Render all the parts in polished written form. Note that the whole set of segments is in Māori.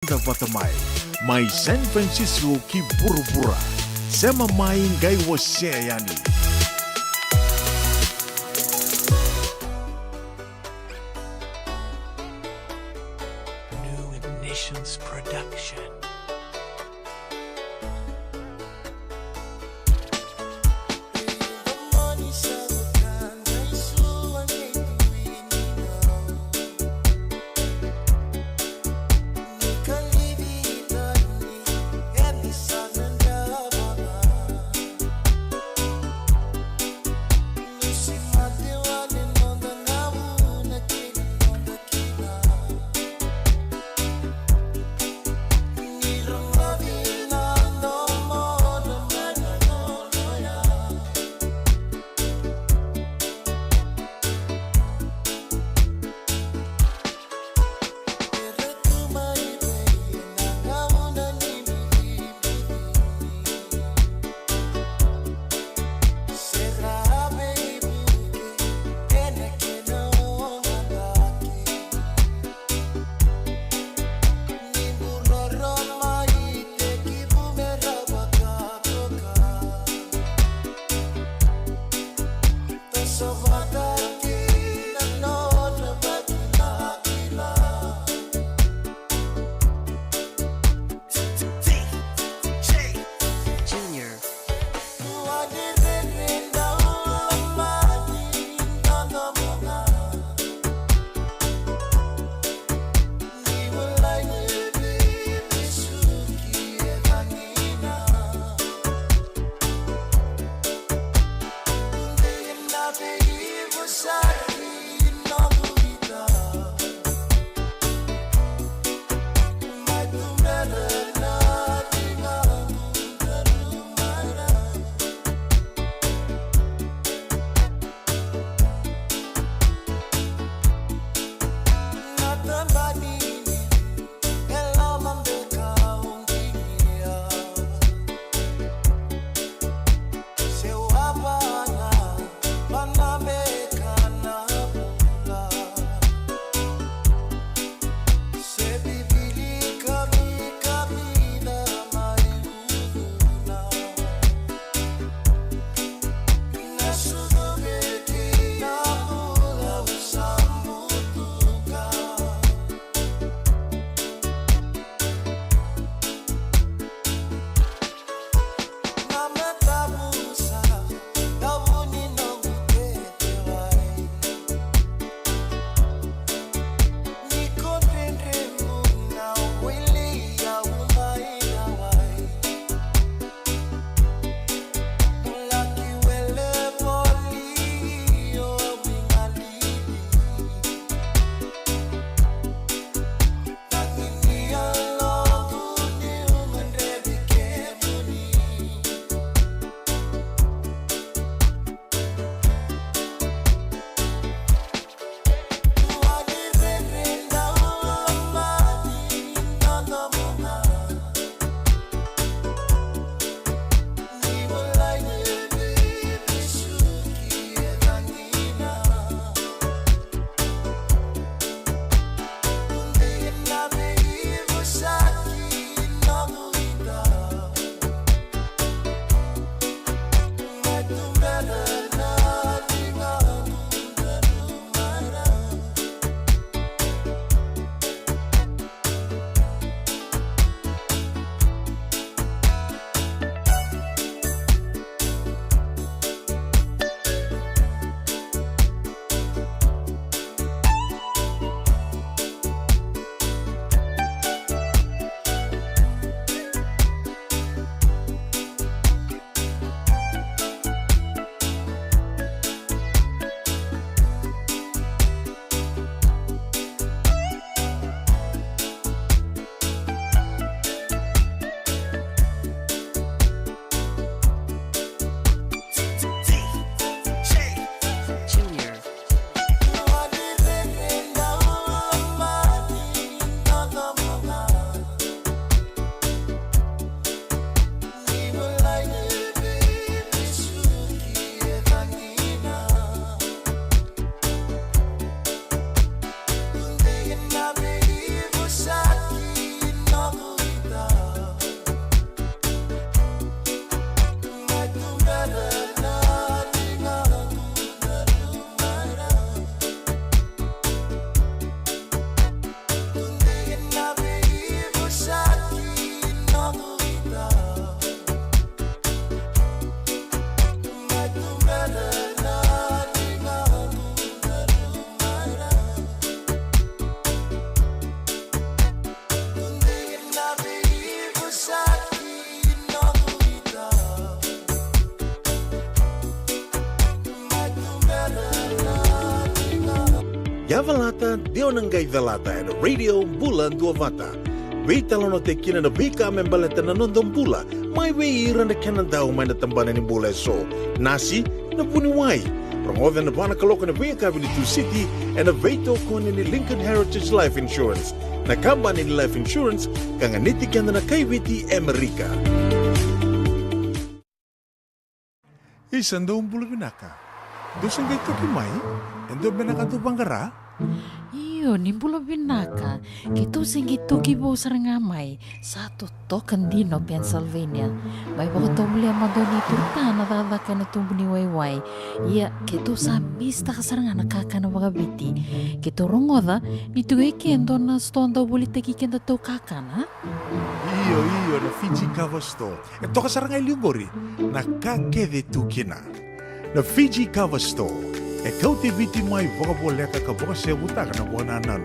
Batamay, may San Francisco ki Burubura, sema maing gay waseyani. New Ignitions Production. Yavalata, Deonangai Velata, and Radio Bulan Duavata. Veitalono te kina na vika membaleta na nondong bula. Mai veira na kanandao mai na tambana ni bula so. Nasi na puniwai. Rongoven na bana kaloka na vika Avenue City and na veito kone ni Lincoln Heritage Life Insurance. Na kamba ni Life Insurance kanganiti kanda na kaiviti Amerika. Isandong bula binaka. Doon ngay ito kimay? Endo binaka do bangara? Iyo, nimbula binaka. Kito singi tuki bo sarangamay. Satu to Candino, Pennsylvania. May baka muli ang madoni turta na dadaka na tumbuni wayway. Iya, kito sa mista ka saranga nakaka na wagabiti. Kito rongoda, nituwe kendo na stonda wuli teki kenda to kakana. Iyo, na Fiji Cover Store. Ito ka sarangay liugori. Nakakede tukina. Na Fiji Cover Store. E kau te viti mai wakaboleka ka waka sea butaka na wana nanu.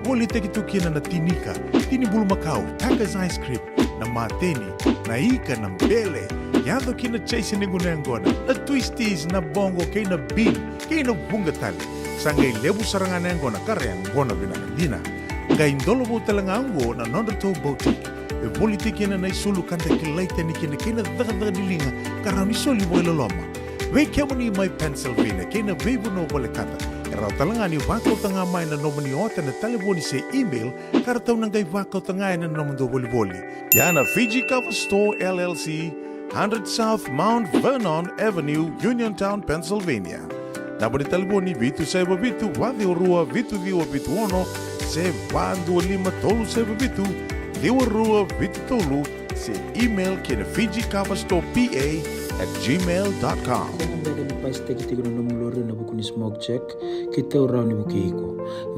Woli teki tukina na tinika, tini bulu makau, Taka's Ice Cream, na mateni, na ika, na mbele. Yado kina chase ni gunengona, na twisties, na bongo, kay na bean, kay na bungatali. Sangay lebu sarangan nengona kareang gona binakadina. Ngay indolo bo talangango na Nondato Boutique. E woli teki na isulu kanta kilaita ni kina kina daga dilinga, karang isoli mo ilaloma. Wei kemani mai Pennsylvania, kena beibu no wale kata. Erau talangani wakau tanga mai na nomani ota na telefoni se email, karatau nangai wakau tanga na nomando woli. Yana Fiji Cover Store LLC, 100 South Mount Vernon Avenue, Uniontown, Pennsylvania. Nabani telefoni vitu seba vitu, wadi urua vitu diwa vitu ono, se vandu lima tolu seba vitu, diwa rua vitu tolu, se email kena Fiji Cover Store PA@gmail.com. Ang pasta kita guna nomulori na buku ni smoke check kita orang ni buku iko.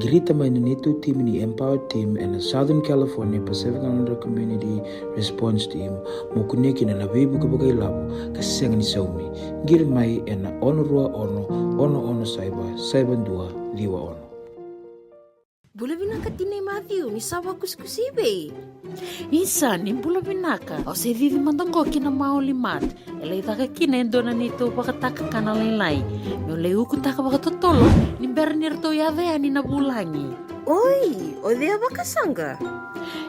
Girita mai nito team ni Empower Team and the Southern California Pacific Islander Community Response Team mo kuneki na nabibu kabagai labo kasi ni saumi. Gir mai na ono saiba dua liwa ono. Bula binaka tinay Matthew, ni sawa kuskusibe. Isa, nimbula binaka. O se vivi mandongo kina maulimat. Elay taka kina endona nito bakataka kana laylay. Nolay ukutaka bakatotolo, nimber nirto yadea ni nabulangi. Oi, o dea bakasanga.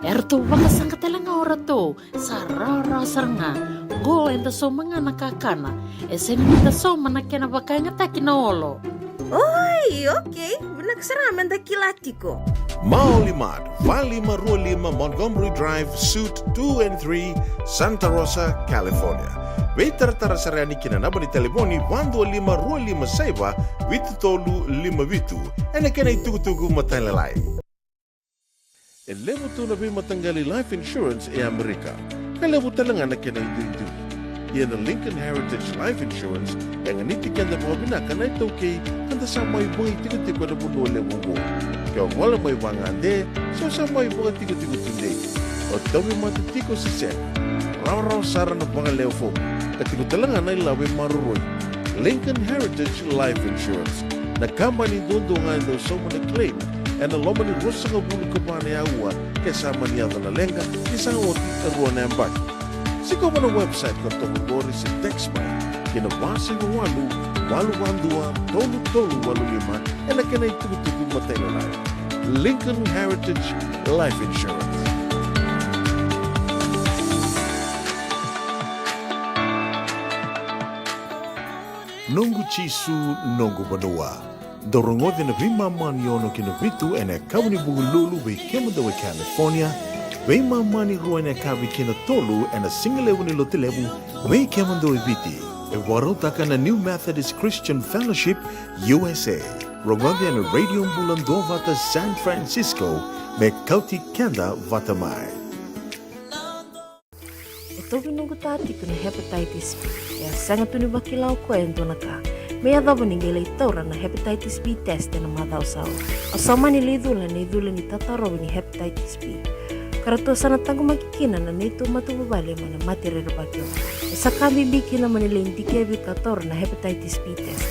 Erto bakasanga talanga orato. Sarara saranga. Go enda so mga nakakana. Esen nita so manakena bakanga takina olo. Oi, okay. Nagsaraman da kilatiko. Maulimad, 5525 Montgomery Drive, Suite 2 and 3, Santa Rosa, California. Veitara sarani kina naba ni telefoni 12525 saiba vitu tolu 5 vitu. Ena kena itugutugu matalalay. Elevo tu na matanggali life insurance e Amerika. Kalevo talanga na kena itu. Yan ang Lincoln Heritage Life Insurance yang nitikan na mga binaka na ito kay kanda sa may mga tigo-tigo na bunole mo mo. Kaya wala may mga ande, so sa may mga tigo-tigo tunde. O tawi matitiko sa set. Raw sara na mga leofo. Katigo talaga na ilawi maruroy. Lincoln Heritage Life Insurance. Nakamba ni dondo nga ito sa mga claim. And aloma ni rosa nga bulu ka pa na yawa kasama niya na lenga isang oti karuan na yambak. Sigaw mo na website ko tungkol sa TextBuy. Kinabasa ng walu-walu-wandua, tolu-tolu-walu-lima, e na kinay tugtugong matay na lang. Lincoln Heritage Life Insurance. Nungu chisu, nungu banua. Dorongote na vimaman yono kinabitu e na kawani bugululu bei kemadawa California. Wei mamani ruane kavi kina tolu and a single ni lotelebu wei kemando ibiti. E warotaka na New Methodist Christian Fellowship USA. Rongondi na Radio Bulan Dovata San Francisco me kauti kenda vatamai. Ito binunggu tati ko ni hepatitis B. Ya sangat tuni bakilaw ko ento naka. May adabo ni gila itaura na hepatitis B test na madaw sawa. Asama ni lidula ni tataro ni hepatitis B. Karato sana tango makikina na nito matubabali mana matire bakyo. Sa kami bikina manila indikebi kator na hepatitis B test.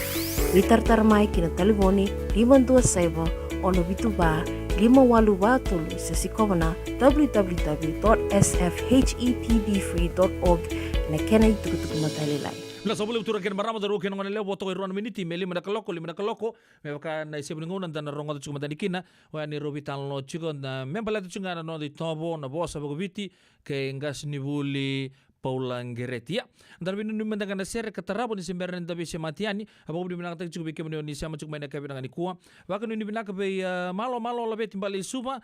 Witartar mai kina telefoni 527 ono bituba 582 sa sikona www.sfhetbfree.org na kenay tukutuk matalilay. La sabule utura ken marama daru ken ngone le boto ruan miniti meli mana kaloko me ka na ise bingungan dan rongo tu cuma danikina wa ni robitan lo chigo na membala tu chunga no di tobo na bosa bogviti ke ngas ni buli Paula Ngeretia. Andar binu ni mendaga na sere katarabo ni semberan da bese matiani abo binu binaka tak cukup bike ni sama cukup main ka binaka ni kuwa. Wa kan ni binaka be malo la beti bali suba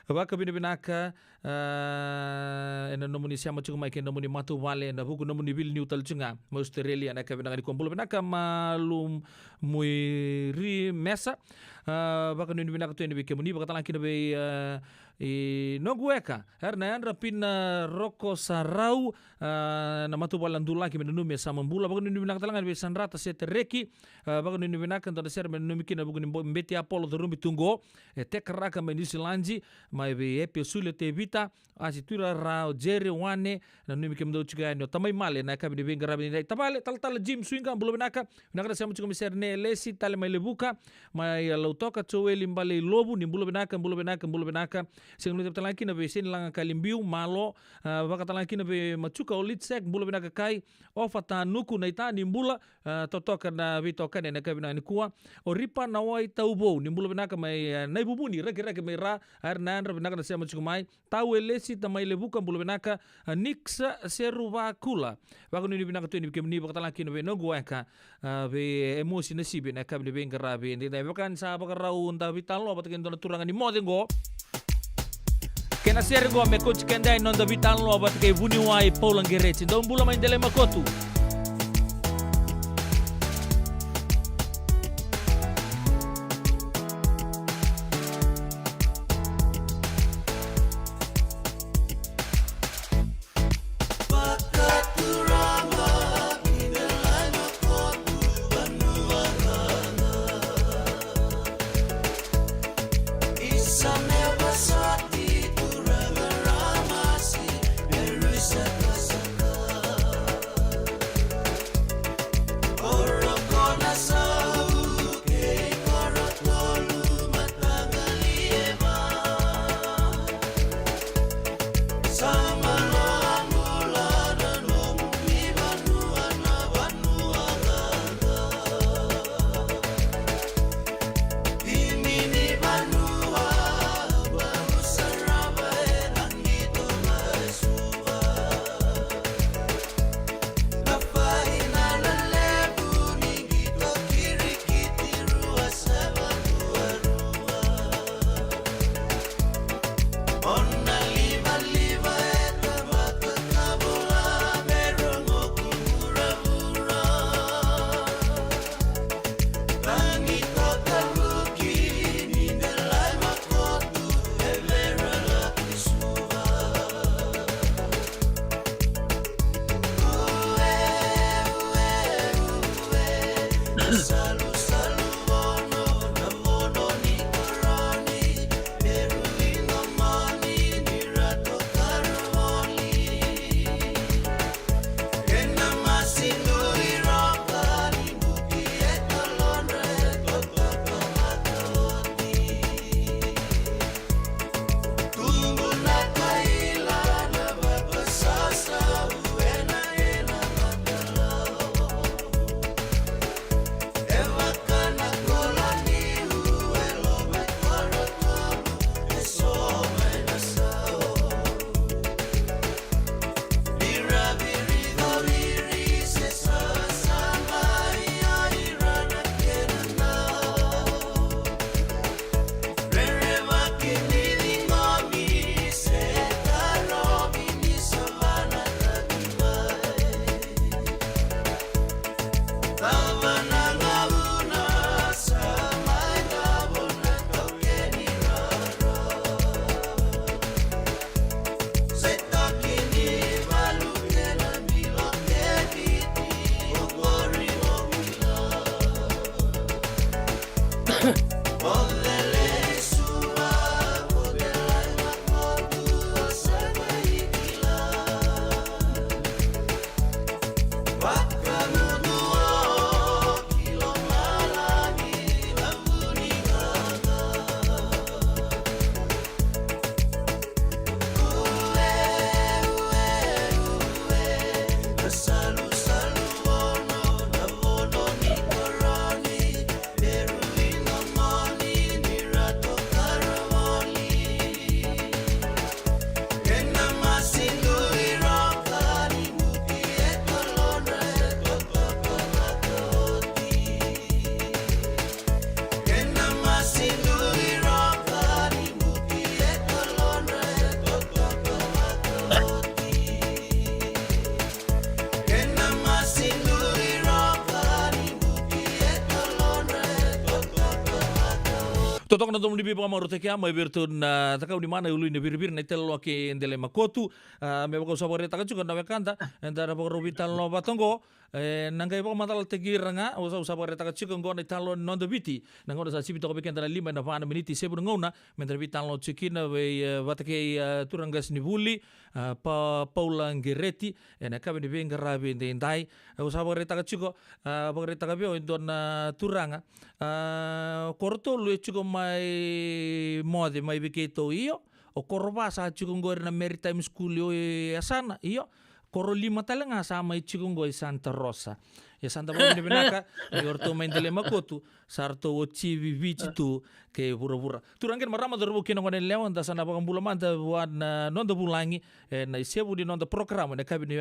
Waka bina binaka ena nomuni siama cukup mai ken nomuni matu wale na buku nomuni bil new talcunga mo Australia na ka binaka ni kumpul binaka malum mui ri mesa waka ni binaka tu ni bike muni baka talang kina be nogueka herna andra pina roko sarau na matu balandula ki menumi sama bula baka ni binaka talang be sanrata setereki baka ni binaka tonda ser menumi kina buku ni mbeti apolo dorumi tunggo te karaka menisi lanji mai be epe sule te vita asitura rao jere wane na numi kem do chuga no tamai male na ka bi benga rabi dai tabale tal jim swinga bulo benaka benaka sama chuga miser ne lesi tale mai lebuka mai lautoka choweli mbale lobu ni bulo benaka sing lu talaki na be sen langa kalimbiu malo baka talaki na be machuka olitsek bulo benaka kai ofata nuku na ita ni mbula totoka na vitoka ne ka bina ni kuwa oripa na wai taubo ni bulo benaka mai nai bubuni rege mai ra arna benaka na sama chukumai tahu elesi tamai lebuka bulu benaka niksa seruba kula baka ni benaka tu ni kemni baka talaki no no goeka be emosi nasibe na ka be ngara be ndi baka sa baka raun ta vital lo bata kendo turanga ni modengo kena sergo me coach kenda non da vital lo bata ke vuni wai Paula Ngeretia ndo mbula mai ndele makotu Totok na tom libi pa maru te kia mai berto na takau ni mana ulu ni bir na telo ke ndele makotu me ko sabore taka chuka na kanta ndara po vital no batongo nangai po matal te giranga o sabore taka chuka ngona talo non de biti ngona sa sibi to ko bekenda na 5 na vana miniti sebu ngona mendra vital no chikina we vatake turangas ni vuli Paula Ngereti na kabe ni venga rabi ndai o sabore taka chuka bore taka bio ndona turanga korto lu chuka mai mode mai biketo io o korba sa chukungor na maritime school yo asana io koro 5 talanga sama chukungor Santa Rosa ya Santa Maria Benaka yorto main dele makotu sarto ochi vivici tu ke pura-pura turangken marama dorbo kino ngone lewan da sana bakang bula manta wan nonda bulangi na isebu di nonda program na kabi ni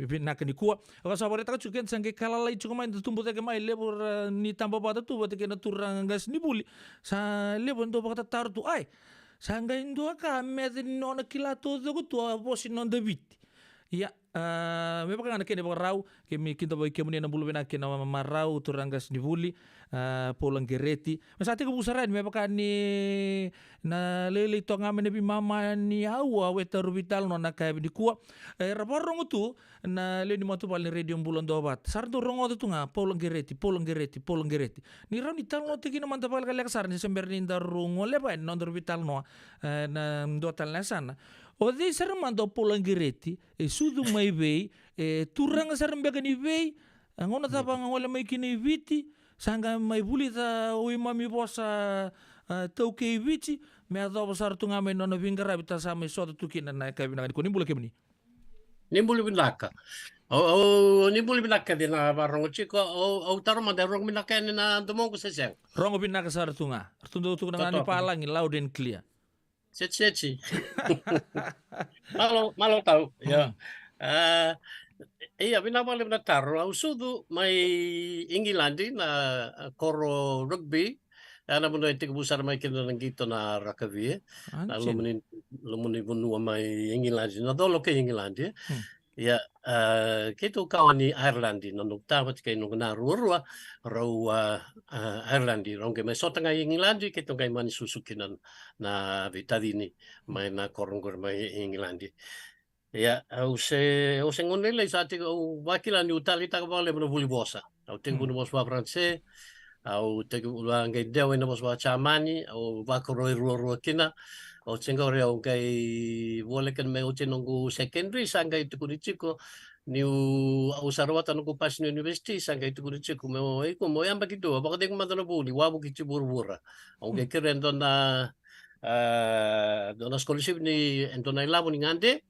Benaka ni kuwa o sabare ta chuken sange kala lai chukumain tumbu te mai lebur ni tamba bata tu bate kena turang gas ni buli sa lebur ndo bakata taru tu ai sanga indo ka med nona kilato zogo tu bosi nonda viti ya me baka ngana kene baka rau ke mi kinto boy ke muni na bulu bena ke na marau turangas ni vuli Paula Ngereti masate ko busaran me baka ni na lele to ngame ne bi mama ni awa weta rubital no na kay di kuwa raporong tu na le ni motu pal ni radio bulon dobat sardo rongo tu nga Paula Ngereti ni raw ni tal no tigi na mantapal ka leksar ni sember ni darungo le ba non rubital no na dotal na sana o de sermando Paula Ngereti sudu mai vei turanga sarambega ni vei ngona tapa ngola mai kini viti sanga mai buli ta oi mami bosa tau ke viti me ado besar tu ngame nona vingara bita sama soto tukina na ka bina ko nimbula kemni nimbula binaka o nimbula binaka din na barong chiko o taro ma darong binaka ni na domong ko seseng rongo binaka sar tunga tundo tu na ni palang loud and clear Seci. Malo tahu ya. Iya binabali na taro au sudu mai Ingilandi na koro rugby ana mundo itik busar mai kino nang gito na rakavi na lumuni bunua mai Ingilandi na dolo ke Ingilandi ya kito kawani Irelandi na nukta pat kay nung na ruwa rau Irelandi rong ke mai sota ngai Ingilandi kito kay mani susukinan na vitadini mai na korongor mai Ingilandi ya au se ngonele sa ti au wakila ni utali ta ka vale no vuli bosa au tengu no bos francais au tengu ngai dewe no bos chamani au vakoroi ruwa kina o tsengore au kai vole kan me uche nongu secondary sangai tu kurichiko niu au sarwata nongu pas ni university sangai tu kurichiko me o iko mo yamba kitu apa kadeng madana buli wabu kichi burbura au ke keren dona scholarship ni entona ilabu ni ngande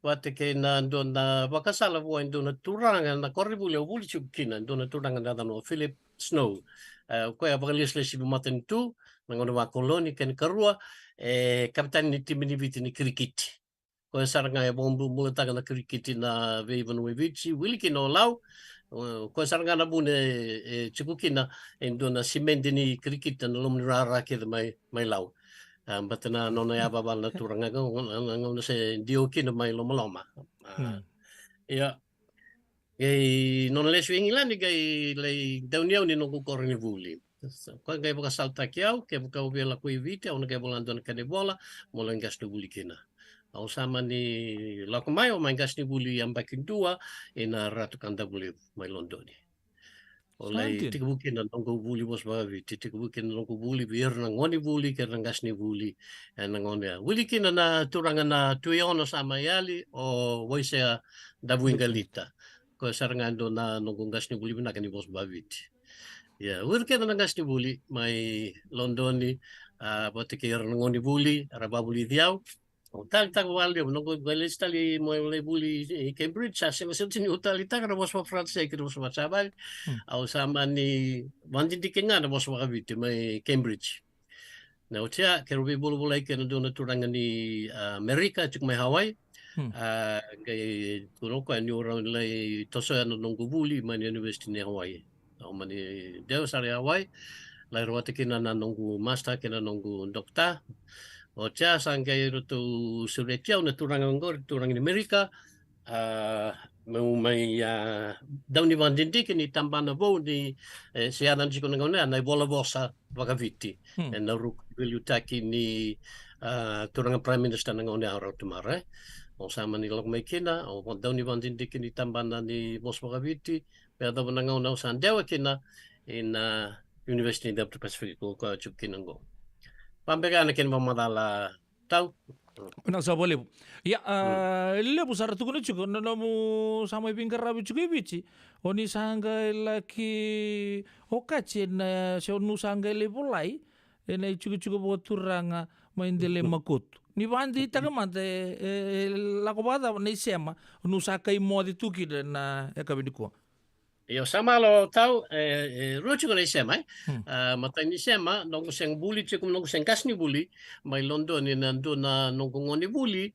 wate ke na dona bakasala bo dona turanga na korribule o buli chukina dona turanga na no Philip Snow ko ya bakalis le sibu maten tu nangono wa koloni ken karua kapitan ni tim ni viti ni krikiti ko saranga e bombu mulata na krikiti na Vevan Wevici wilki no lau ko saranga na bune chukukina dona simendi ni krikiti na lom rara ke mai lau batana nona ya babal na turanga ngong se dioki na mai loma ya non le swingilani gai le dauniau ni no ko ni vuli ko gai boka salta kiau ke boka ubela ko ivite ona ke bolando na kade bola mola ngas no vuli kina au sama ni la mai o mangas ni vuli amba kindua ina ratu kanda vuli mai londoni olai tikubukin na nongo vuli bos bavi tikubukin na nongo vuli biar na ngoni vuli ke ngas ni vuli na ngoni vuli kina na turanga na tuiono sama yali o voisea da vuingalita ko sarangando na nongo ngas ni vuli na kani bos bavi ya urke na ngas ni vuli mai londoni bote ke ngoni vuli rababuli diau tag walde nongo galistali mo le buli Cambridge sa se ni utali tag na bos francais ke bos sabal au sama ni wandi dikenga na bos wakabiti mai Cambridge na utia ke rubi bulu bulai ke na dona turanga ni Amerika chuk mai Hawaii ke kuno ko ni ora le toso na nongo buli mai University ni Hawaii au mani deu sare Hawaii la roate ke na nongo master ke na nongo doctor o tia sangai roto suretia una turanga ngor turanga ni Amerika may daw ni Vandindik ni tambana vo ni siaran si kunangona na bola bosa vakaviti na ruk vilyutaki ni turang prime minister nangona araw tumare o sama ni lok may kina o daw ni Vandindik ni tambana ni bos vakaviti pero daw nangona sa dewa kina in University of the Pacific ko chupkinango pambega na kin mamadala tau Nasa boleh. Ya, lebu sara tu kena cukup. Nanamu sama pingkar rabi cukup bici. Oni sangga laki okaci na sionu sangga lebu lai. Na cukup buat turang main dele makut. Ni bandi tak mate lakobada na isema. Nusaka imodi tuki na ekabiniku. Yo sama lo tau rocho ko isema matay ni sema nung siyang bully chikum nung siyang kas ni bully may London ni nando na nung ngoni bully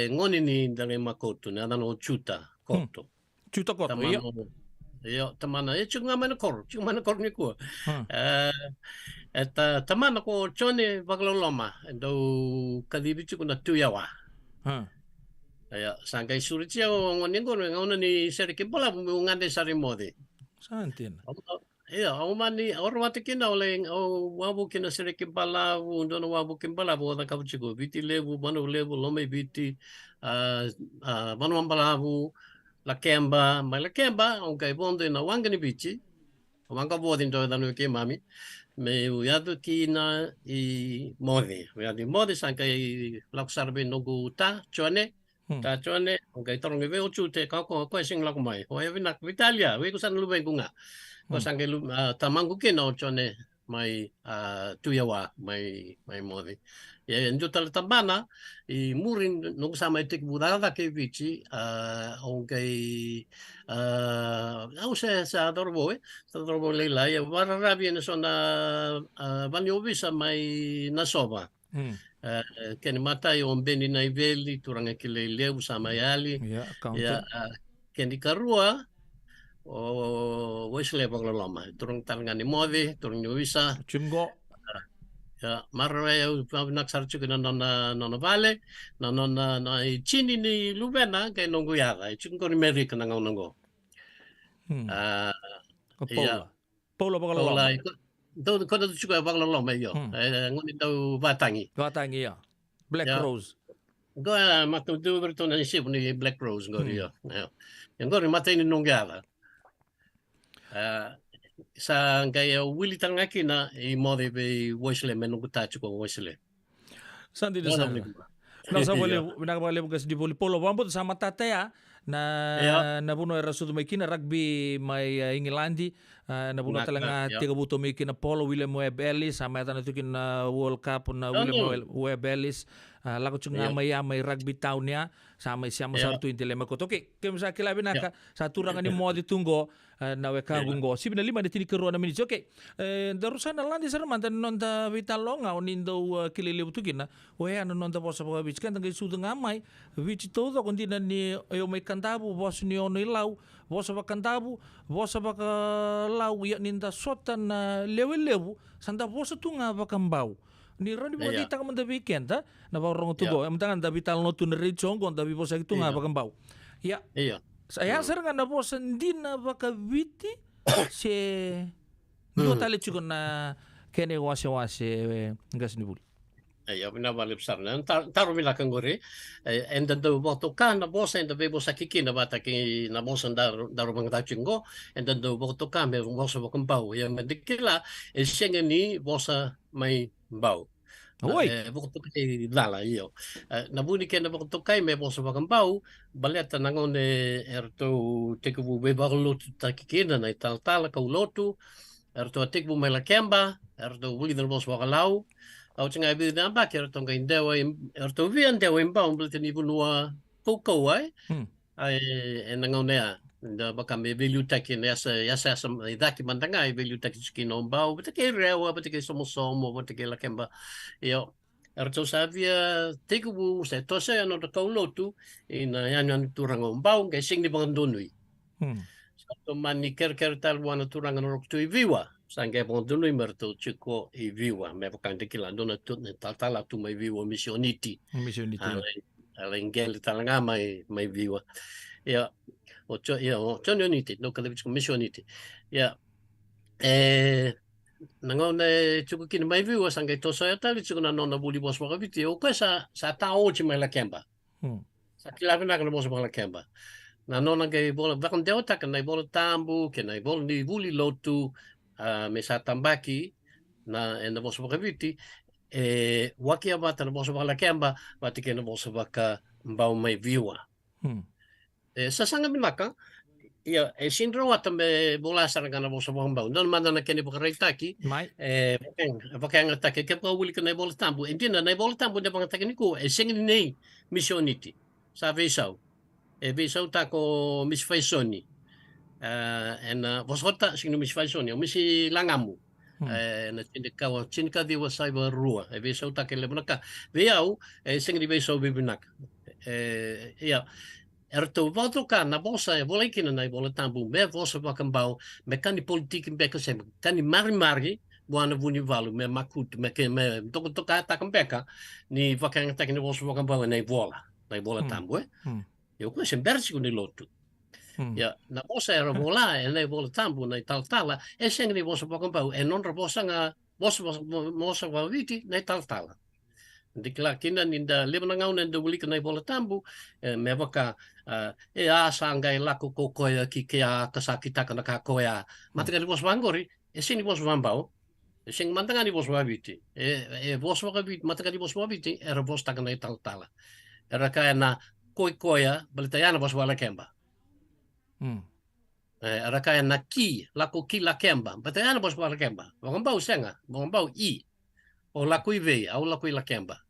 ngoni ni dale makoto na nano chuta koto Cuta kot. Iya. yo tamana chung nga manakor ni ko tamana ko chone bagloloma do kadibi chikum na tuyawa Aya sangkai suritia ngoni ngona ni serike bola ngande sari mode. Santin. Iya, mani orwati kina oleng o wabu kina serike bala ndono wabu kimbala bo da kabuchiko biti lebu manu lebu lome biti manu ambalavu la kemba onkai bonde na wangani bichi. Wanga bodin do danu ke mami. Me uyadu kina I mode. Uyadu mode sangkai laksarbe nogu ta chone. Ta chone okay torong ve ochu te ka ko sing la mai o e vinak Italia we ko san lu ben kunga ko sang lu tamangu ke no chone mai tuyawa mai modi e njo tal tambana I murin no sama tek budada ke vici okay au sa dorbo le la e varra viene sona vanyo visa mai nasova Ken mata yung beni na iveli turang kileleu sama yali ya ken dikarua o Wesley bagloloma turang talangani mode turang nyuisa Cimgo. ya marwe nak sarchu kena nona vale nona chini ni lubena ke nongo yara chungo ni meri kena ngongo Paula bagloloma. Do ko do chuka bagloloma yo ngoni do batangi Ya. Black Rose. Go matu do berton ni sip ni Black Rose go yo. Yang go mata ni nongala. Sa gaya Willy tangaki na I mode be Wesley menunggu tachu ko Wesley. Santi de sana. Nasa boleh bukas di boli polo bambut sama tatea na buno era sudu maikina rugby mai Ingilandi na buno talanga 30 maikina polo William Webb Ellis sama tana tukin World Cup na William Webb Ellis lagu cunga mai rugby tahunnya sama siapa satu intilema ko oke kemsa kilabi naka satu rangan ni mo ditunggo na weka gungo sibina 5 detik keruan minit oke darusan landi sarman tan nonta vital longa onindo kilile butukin na we ano nonta posa pa bich kan tangai sudu ngamai bich todo kontina ni yo mai kantabu bos ni ono ilau bosa pa kantabu bosa pa lau ya ninda sotan lewu santa bosa tunga pa kambau ni rani mo kita ka manda weekend na barong tubo am tangan da vital no tun rechong kon da bosa itu nga pa kambau ya saya sering na bosa ndina pa ka viti se no tale chukon na kene wase ngas ni bul ya bina balip sarna taro mila kangore enda do boto kana bosa enda be bosa kikina bata ki na bosa daro bang tachingo enda do boto kame bosa bokambau ya medikila ni bosa mai bau boto kai dala io na buni kena boto kai me bosa bokambau baleta nangone erto teku be baglo takikina na tal ka ulotu erto tekbu mela kemba erto buli del bosa bakalau au tinga bi na ba ker tonga indewa erto vian dewa imbaum bulten ibunua koko ai enangonea da bakame value takin yasa idaki mandanga value takin skino mbau betake rewa betake somo betake la kemba yo erto savia teku se tose no to lotu ina yan turango mbau ke sing di bangandonui to mani ker tal wana turango no to viwa Sangke pondunu merto chiko I viwa me bukan dekila dona tut ne tala tu mai viwa missioniti ingele talaga mai viwa. Ia o Tony Uniti, no kalabit ko mission Uniti. Ia nangona tuku kini mai viwa sanga toso ya tali tuku na nona buli bos wakaviti o kwa sa tao chi mai la kemba. Sa kilawe na kana bos la kemba. Na nona ke bola vakan deo taka na bola tambu ke na bola ni buli lotu me sa tambaki na bos wakaviti waki abata na bos la kemba wati ke na bos waka mbau mai viwa. Sa sanga minaka ia sindro wata me bola saranga na bos mbau non manda na keni pakaritaki Mai. Vakanga take ke pa wuli kana bola tambu entina na bola tambu de pangata ni ko singin nei missioniti sa vesau vesau ta ko mis faisoni vos hota singin mis faisoni misi langamu na tinka di wasai rua vesau ta ke le bonaka veau singin vesau bibinak ia erto vato ka na bosa bola kina na bola tambu me vosa vakambau me kani politiki beka sem kani mari buana vuni valu me makut me toka ta kambeka ni vakanga ta kini vosa vakambau na bola tambu eu ko sem bersi ni lotu ya na bosa era bola na bola tambu na tala seng ni vosa vakambau non bosa nga bosa vaviti na tala Dikla kina ninda lebana ngauna nda wuli kana bola tambu me waka sanga lako kokoya ki ke kasakita kana kakoya mataka bos wangori sing bos wambau sing mantanga ni bos wabiti bos wabiti mataka bos wabiti era bos takana tala era kana koya balitayana bos wala kemba era kana ki lako ki la kemba batayana bos wala kemba wambau senga wambau i o lako ive au lako la kemba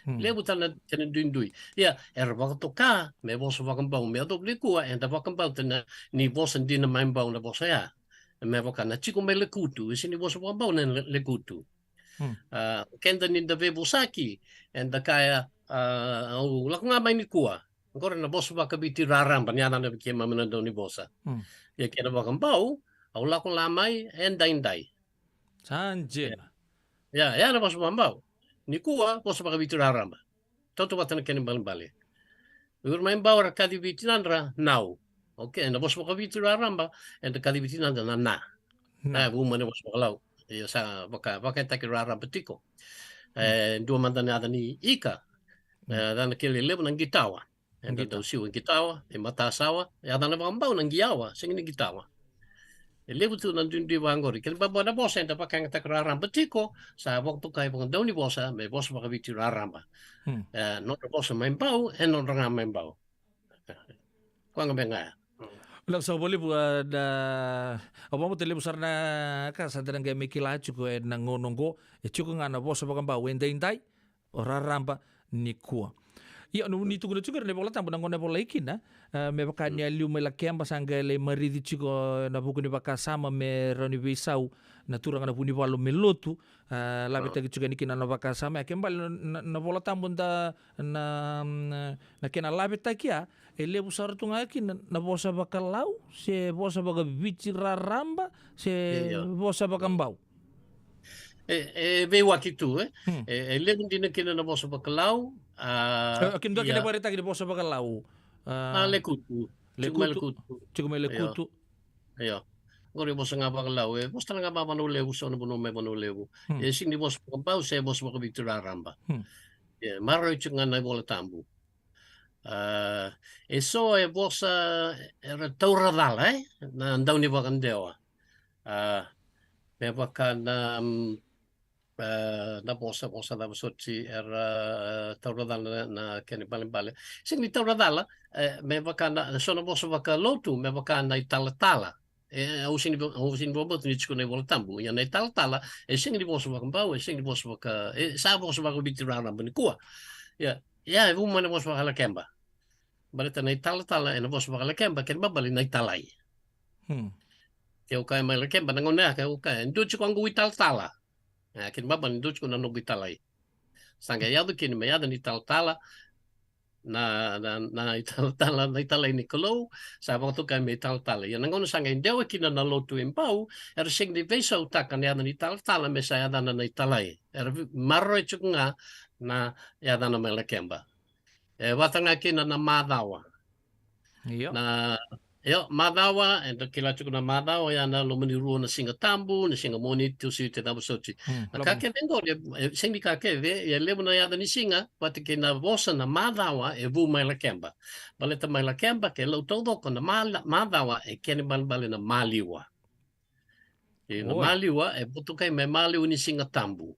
Lebu tana tena dui. Ya, wakato me bosa wakambau me adok lekua enda wakambau tena ni bosa dina maimbau na bosa ya. Me wakana chiko me lekutu, isini bosa wakambau na lekutu. Kenda ninda vebosaki enda kaya lakunga mai ni kua. Ngore na bosa wakabiti raramba ni ana na kema menando ni bosa. Ya kena wakambau au lakun lamai indai. Sanjena. Ya na bosa wakambau. Ni kua bosa wakabiti raramba. Toto watana kene bali. Ur main bawra kadi vitinandra now. Okay, na bosa wakabiti raramba and kadi vitinandra na. Na woman was walau. Ya sa waka taki raramba tiko. Dua mantan ada ni ika. Dan kele lebo nang gitawa. And the siu gitawa, matasawa, ya dan wakambau nang giawa, sing ni gitawa. Lebu tu nandun di wangori. Kali babo na bosa enda pakang tak raramba tiko sa waktu kai pang dauni bosa me bosa wakabiti raramba. Non bosa main bau non ranga main bau. Kuang benga. Lang sa boli da apa mo tele busar na ka sa dan ga mikila chuko na ngonongo chuko nga na bosa wakamba wende indai raramba ni kua. Ia no ni tugu chuko ne bola tambu na ngone bola ikina me bakanya liu me la kemba sanga le maridi chuko na buku ni bakasama me roni visau na turanga na puni walu melotu la beta chuko ni kina na bakasama kemba na bola tambu na kena la beta kia ele busar tunga kina na bosa bakalau se bosa bagabici raramba se bosa bakambau Ve wakitu legun dina kina na bosa bakalau Kindo kina barita kina bosa bakalau lekutu. Cukup lekutu. Iya. Ngori bosa nga bakalau bosa nga ba manulewu so na buno me manulewu. Sing ni bosa bakambau se bosa bakabitu raramba. Maro nga na bola tambu. So bosa era tauradala na andau ni bakandewa. Me bakan na bosa da soti era tauradala na keni bale. Sing ni tauradala me bakan so na bosa bakalotu me bakan na tala. Usin bobo ni chiko na bola tambu. Ya na tala sing ni bosa bakambau sing ni bosa baka sa bosa bakabitirana banikua. Ya uma na bosa bakala kemba. Balita na tala na bosa bakala kemba ken babali na talai. Kaya ukay may kemba nangona kaya ukay ndo chiko ang tala. Ken babali ndo chiko na nubi talai. Sanga yado kin may yado ni tala na italay ni kolo sa waktu kay may tala. Yan nangona sanga indewa kina na lotu impau er sing di vesa utakan yado ni tala may sa yado na italay. Er maro chiko nga na yado na may kemba. watanga kina na madawa. Iya. Na madawa ento kila chuku na madawa ya na lo meniru na singa tambu na singa moni tu si te tabu sochi. Na kake vengo singi kake ve ya lebu na ya ni singa pati ke na vosa na madawa e vu mai la kemba. Baleta mai la kemba ke lo todo con na madawa e kene bale na maliwa. E na maliwa e putu kai me maliwa ni singa tambu.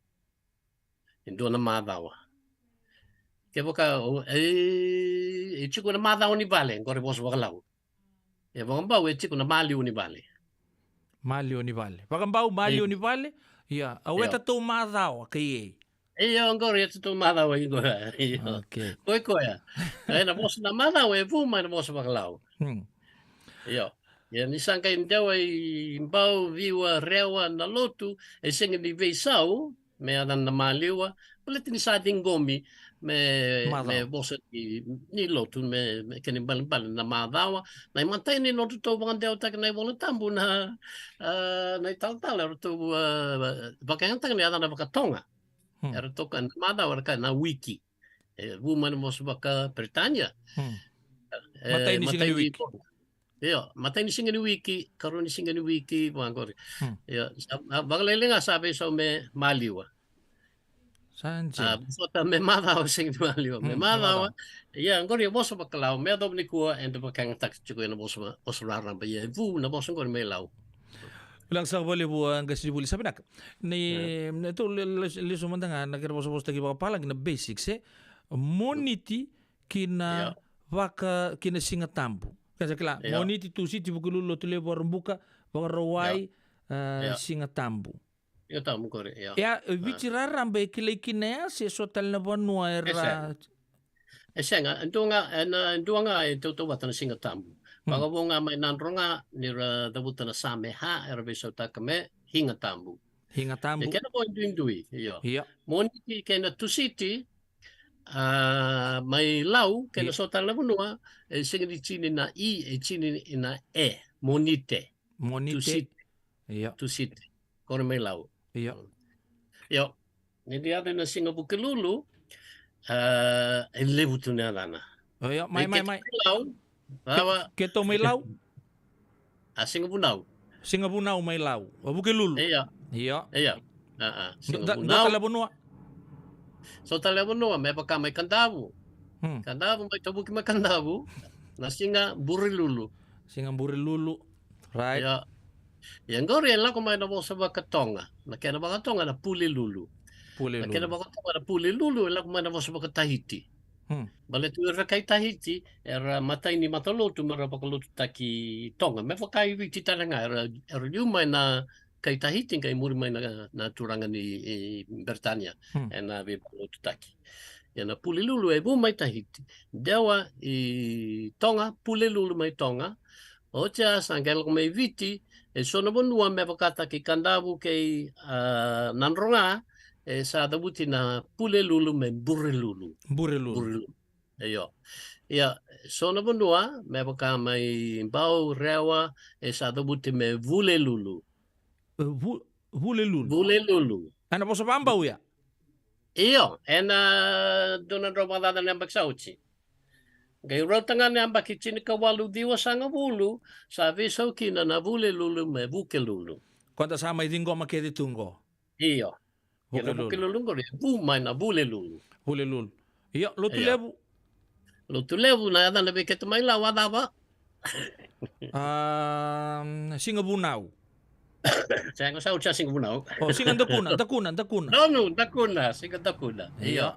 Endo na madawa. Ke boka e chuku na madawa ni vale ngore vosa wakalau. E vangambau e tiku na maliu ni vale. Maliu ni vale. Vangambau maliu ni vale. Ia. Aweta tau madhawa kai e. Ia ngori e tau madhawa i goa. Okay. Koe koea. E na mosa na madhawa e vuma na mosa wakalau. Ia. Ia nisanga i mdewa i mbau viwa rewa na lotu e singa ni veisau me adan na maliua. Paleti ni sa dingomi me bosa ni lotu me kene bale na madhawa na mantai ni lotu to bangandeo tak na bola tambu na tal to bakanta ni ada na bakatonga era to kan madhawa ka na wiki woman mos baka Britania matai ni singa wiki matai ni singa wiki karon ni singa wiki bangori bagalelinga sabe so me maliwa Sanji. Sota me madawa sing maliwa. Me madawa. Ya ngori boso bakalau me do ni kua endo bakang tak chuko na boso raran ba ye vu na boso ngori me lau. Ulang sa boleh buang kasi boleh sabi nak. Ni itu le sumandanga na kira boso tagi baka na basics moniti kina waka kina singa tambu. Kasi kala moniti tu si tibukulu lo tule buka baka rawai singa tambu. Eu tamu kore ya. Ya bicara rambai kilai kinaya se sotal na banua era. Esenga ndunga itu watana singa tambu. Baga bonga mai nanronga ni ra dabutana sameha era beso takame hinga tambu. Hinga tambu. Kena po indui iya. Iya. Moniti kena tusiti mai lau kena sotal na banua singa di chini na i chini na monite. Monite. Iya. Tusiti. Kore mai lau. Iya. Yo, ni dia ada nasi ngabu kelulu, lebu tu nalana. Oh ya, mai. Lau, bawa. Keto mai lau? Singapura. Singapura mai lau. Abu kelulu. Iya. Iya. Singapura. Dota benua. So tala benua, me pakai mai kandabu. Kandabu mai tabu ki mai kandabu. Nasi nga burilulu. Singa burilulu. Right. Ya. Yang gori lah kau main nama sebab ketonga. Nak kena bawa ketonga na puli lulu. Nak kena bawa ketonga na puli lulu lah kau main nama sebab Tahiti. Balik tu era kai Tahiti era mata ini mata lotu mara pakalotu taki tonga. Me pakai witi talanga era you main na kai Tahiti kai muri main na turangan di Britania. Na be pakalotu taki. Ya na puli lulu bu mai Tahiti. Dewa I tonga puli lulu mai tonga. Ocha sangel ko mai viti so na bonua me pakata ki kandabu kay nanronga sa dabuti na pule lulu me burre lulu. Ayo. Ya so na bonua me pakata may bau rewa sa dabuti me vule lulu. Vule lulu. Ano po sa pambau ya? Iyo. Doon na romadada ng bagsauchi. Gay rotangan ni amba kichini kawalu diwa sanga bulu sabi so kina na vule lulu me buke lulu. Quanta sama idingo makedi tungo. Iyo. Kina buke lulu ngori bu mai na vule lulu. Vule lulu. Iyo lotu lebu. Lotu lebu na ada lebe ketu mai la wada ba. Singa bunau. Saya ko sa ucha singa bunau. Oh singa dakuna. No, dakuna, singa dakuna. Iyo.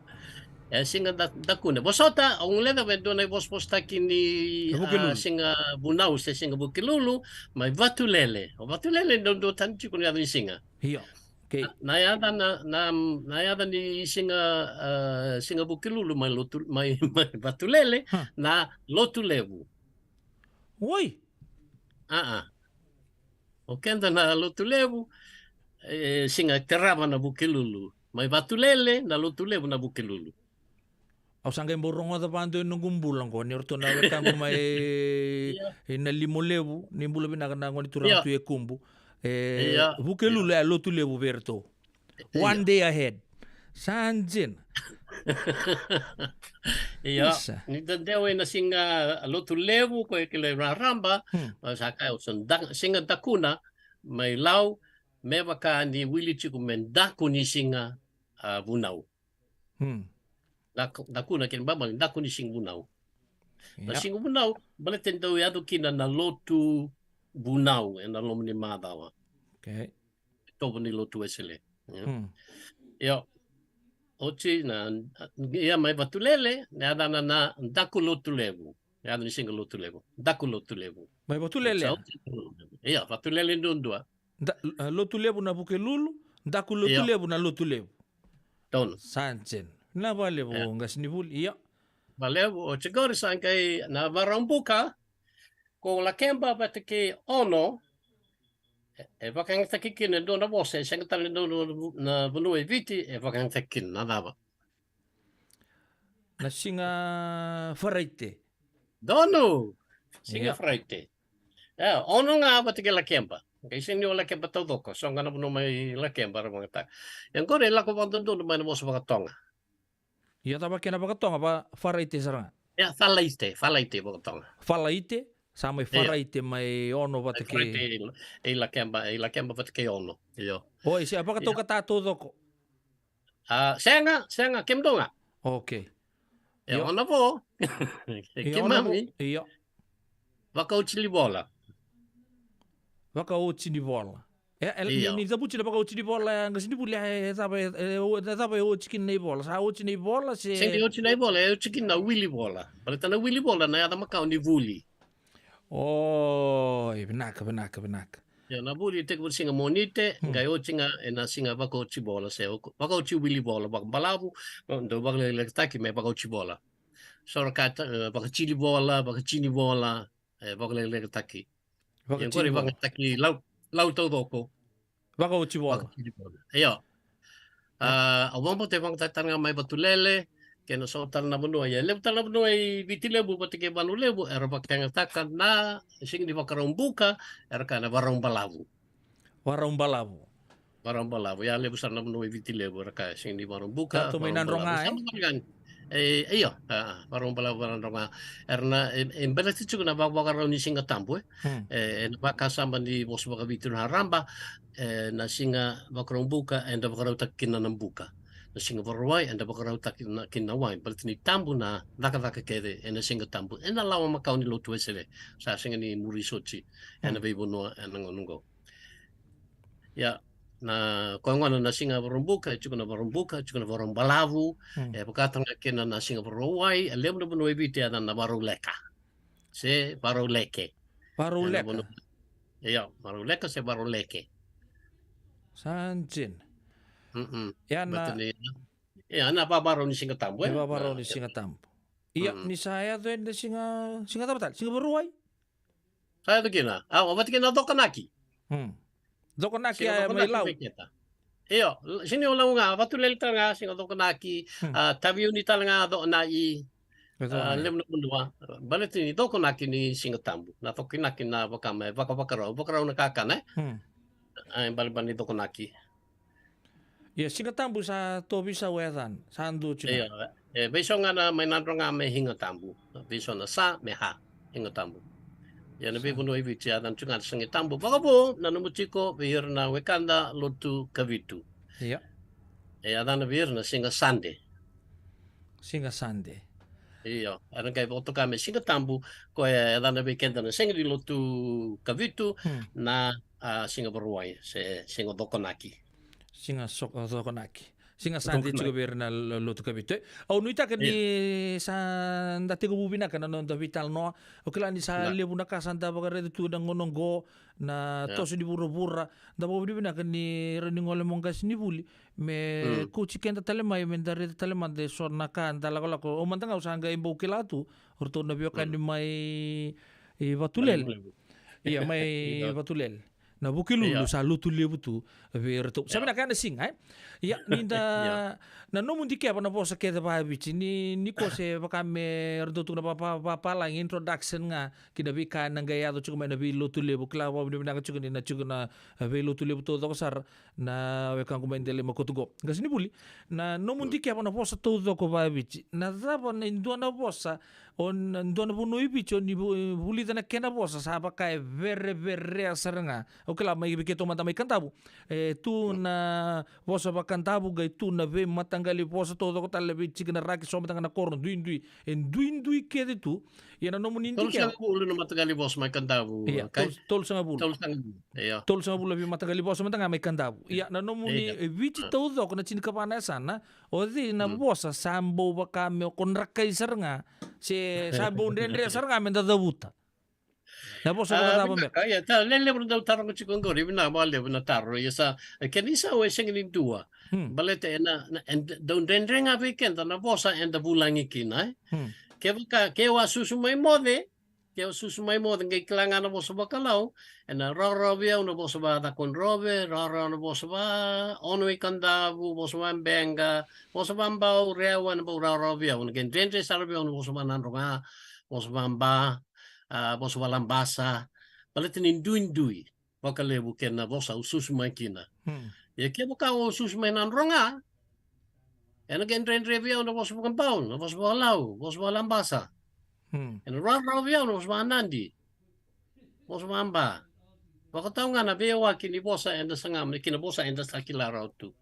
Singa dakuna. Bosota, ang leda do na bosta kini singa bunau sa singa bukilulu, may vatulele. O vatulele do tanchi kun ni singa. Iya. Okay. Nayada ni singa bukilulu may vatulele na lotulevu. Oi. O kenda na lotulevu singa terava na bukilulu. May vatulele na lotulevu na bukilulu. Au sangay borongo da pando nung bulang ko ni orto na tambo mai na limolevu ni bula binaka ngoni turang tu kumbu bukelu le lotu levu verto one day ahead Sanjen. Iya, Isa. ni dewe na singa lotu levu ko ikile ramba, saka singa dakuna mai lau me waka ni wili chiku men daku ni singa bunau. Dakuna ken baba ni daku ni singa bunau. Na Ya. singa bunau bale tendo ya do kina na lotu bunau na lomni madawa. Okay. Tobo ni lotu esele. Hmm. Yo. Ochi na ia mai batulele na dana na daku lotu levu. Ya ni singa lotu levu. Daku lotu levu. Mai batulele. Iya, batulele ndondua. Lotu lebu na buke lulu, daku lotu Iya. lebu na lotu lebu. Tono. Sanjen. Na vale bo ngas nivul. Iya. Valeu, o chegori sankai na varambuka ko la kemba batake ono e vakang takikin do na bose sangatal do na bunu e viti e vakang takin na dava. Na singa faraite. Dono. Singa Iya. fraite. Ya, ono nga batake la kemba. Kay sinyo la kemba todo ko. So nga na bunu may la kemba ra mga ta. Yang kore la ko bandon do na mo sa mga tonga. Iya tapa kena pakatong apa faraite saranga. Ya, falaite mga tonga. Falaite samai faraite mai ono batake. Fraite e la kemba batake ono. Iyo. Oi, si apa kato kata doko. Senga kemdonga. Okay. Ya Iyo. ona po. Iya ono bo. Kimami Iya. vaka uchili bola. Waka uchi di bola. Iya. Ni zabuchi na baka uchi di bola ngas ni buli tapa uchi kin nei bola. Sa uchi nei bola se. Sendi uchi na bola e uchi na willy bola. Balita na willy bola na yada makau ni vuli. Oh, benaka. Ya na vuli te ko singa monite ngai uchi nga na singa vaka uchi bola se vaka uchi willy bola vaka balavu do vaka le taki me vaka uchi bola. Sora kata vaka chili bola, vaka chini bola, vaka le taki. Yang kore vaka taki lau todoko. Waka uchi bola. Iyo. Awambo te bang tatanga mai batulele kena so tal na bunua ya lebu tal na bunua I vitilebu patike banu lebu era bakanga takan na sing di bakarong buka era kana barong balavu. Warung balabu. Barong balavu ya lebu sana bunua vitilebu era ka sing di barong buka. Tato may nanronga Iyo, barong balavu barong ronga. Erna embele tichu na bakarong ni singa tambo na bakasamba di bos baka vitun haramba na singa bakarong buka and bakarong takin na buka. Na singa barawai and bakarong takin na kinawai. Balit ni tambo na daka kede na singa tambo. Na lawa makau ni lotu esele sa singa ni murisochi na bibo no nangonungo. Ya na koangwana na singa barumbuka chuko na barong balavu pakatang kena na singa barawai alem na buno ibiti na baruleka. Se baruleke. Baruleka. Iya, baruleka se baruleke. Sanjin. Ya na na babaro ni singa tambo. babaro ni singa tambo. Iya, ni saya tuh ni singa tapatal, singa baruai. Saya tuh kena. Wat kena dokanaki. Dokonaki ay may law. Iyo, sini ulang nga batulel ta nga singa dokanaki. Tabiyo ni nga do na I lem na bundua. Balit ni dokanaki ni singa tambo. Na tokinaki na bakame bakaraw nakakana. Ay balban ni dokanaki. Ya singa tambo sa tobi sa wedan, sa andu china. Iya, beso nga na may nandro nga may hinga tambo. Beso na sa may ha hinga tambo. Ya nabi buno ibi tia dan chunga sangi tambo. Baka po nanumuchiko bihir na wekanda lotu kavitu. Iya. Dan bihir na singa sande. Singa sande. Iyo, aran kay boto kami singa tambo ko dan nabi kenda na singa di lotu kavitu na singa baruay se singa dokonaki. Singa dokonaki. Singa sande chugo bir na lotu kabite. Au nuita kan ni sa dati ko bubina kan no vital no. O kila ni sa lebu na kasanda bagare tu dang ngonongo na toso di bura-bura. Da bo bubina kan ni rening ole mongkas ni buli. Me kuchi kenta talema men dari talema de sorna kan talako o mantanga usanga imbo kilatu. Orto na bio kan ni mai batulel. Iya mai batulel. na bukilulu Iya. sa lutu lebu tu verto sabi na kana sing ai ya ninda na no mundi ke na posa ke ba bici ni ko se baka me erdo tu na pa lang introduction nga kina bi ka nang gaya to chukuma na bi lutu lebu kla wa bi na chukuna na chukuna bi lutu lebu to ko sar na we kan kumendele makotugo ngasini buli na no mundi ke na posa to ko ba bici na zaba na ndo na posa on ndo na bunu ibici on buli na kena posa sa baka verre saranga o kala mai ke to mata mai kantabu tu na vosa ba kantabu gai tu na ve matangali vosa to ko talle bi chikna raki so matanga na korno duindui ke de tu ya na no munin Tol ke sanga bulu na matagali boss may kantabu. iya Kay tol sanga bulu tol sanga bulu. Iya. tol sanga bulu bi matangali vosa matanga mai kantabu ya na no muni vici to do ko na chin kapana sana o di na vosa sambo ba kame kon rakai sarnga se sambo ndendre sarnga men da buta na vosa ba da ba Ya, ta lele bro daw tarong chikong gori bina bale bina taro ya sa kanisa we singin dua. Balete na daw dendre nga weekend na bosa and the bulangi kinay. Ke wa susumay mode. Ke wa susumay mode ngay kailangan na bosa bakalaw. And rarabia na bosa ba da kon robe, rara na bosa ba onwe kandabu bosa ba benga, bosa ba mbao rewa na bo rarabia. Gen dendre sarabia na bosa ba nanronga, bosa ba bosa walang basa, balitin induindui, bakalebu kena bosa ususumay kina. Ya kaya baka ususumay nanronga, and again review na bosa bukan paun, na bosa walaw, bosa walang basa. And review na bosa nandi, bosa mamba. Baka tao nga na bewa kini bosa and sa ngam, kina bosa and sa kilaraw tu.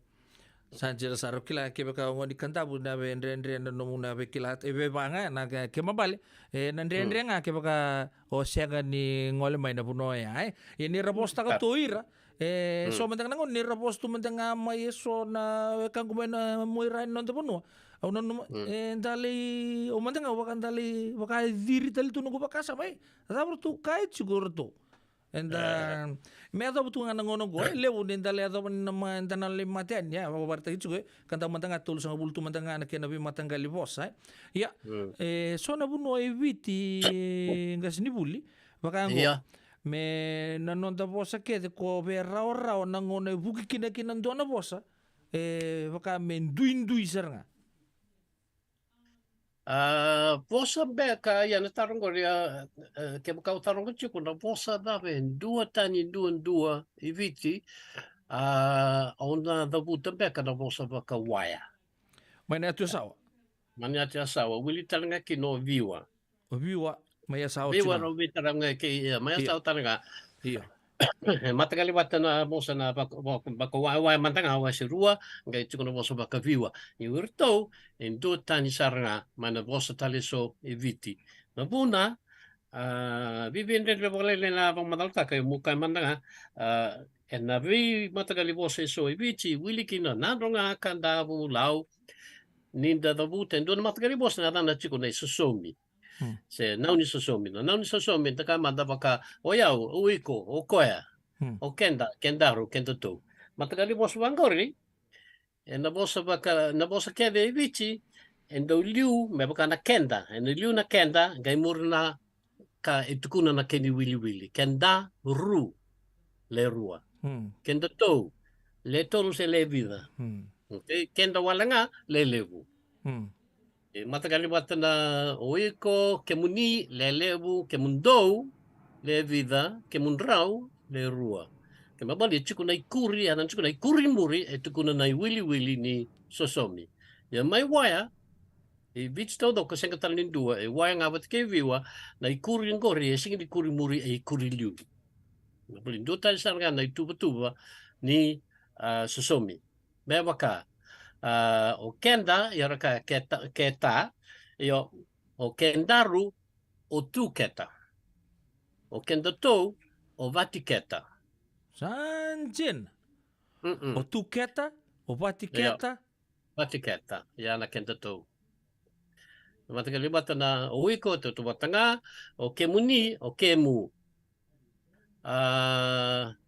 Sanjira sarap kila ke baka ngoni kantabu na be ndre na no na be kila e be banga na ke mabale na ndre nga ke baka o sega ni ngole mai na puno ya ni raposta ka toira so mendang nangon ni rapostu mendang mai so na kang kumena moira no de puno au no dali o mendang wa kan dali baka diri dali tu no baka sa mai sabro tu kai chigurto and me ado butu nga ngono go lewu den dale ado na mandana le matian ya wa barta itu go kanta mantanga tul sanga bultu mantanga na kena bi matanga li bosa ya so na buno eviti ngasni buli bakango me na non da bosa ke de ko be ra na ngono buki kina kina ndona bosa baka men duindui seranga Bosa beka ya na tarong ko ya ke baka tarong ko chuko na bosa da ben dua iviti ona da buta beka na bosa baka waya. Mana tu sawa Manya tia sawa wili taranga kino viwa. viwa maya sawa Viwa ro taranga ke maya sawa taranga. iya Matagali wata na bosa na baka waya mantanga wa sirua ngai chuko na bosa baka viwa. Iurto en dua tani saranga mana bosa taliso eviti. Na buna vivende le bolele na bang madalta kay muka mandanga en na vi matagali bosa so eviti wili kina nandronga kanda bu lau ninda da buten don matagali bosa na dana chiko na sosomi. Se nauni sosomi taka manda baka oyau uiko okoya o kendaru kendato matagali bosa bangori en na bosa kede vici en do liu me baka na kenda en liu na kenda gai murna ka itukuna na keni wili kenda ru le rua kenda to le tolu se le vida okay kenda walanga le levu matagali bata na oiko kemuni le levu kemundo le vida kemundrau le rua kemabali chukuna ikuri anan chukuna ikuri muri etukuna na wili ni sosomi ya mai waya e bits todo ko senga talin dua e waya ngabat ke viwa na ikuri ngori e singi ikuri muri e ikuri liu mabali do tal sarga na tuba ni sosomi bebaka o kenda yaraka keta yo o kendaru o tu keta o kenda to o vatiketa sanjin o tuketa o vatiketa vatiketa ya na kenda to matagali bata na o wiko to batanga o kemuni o kemu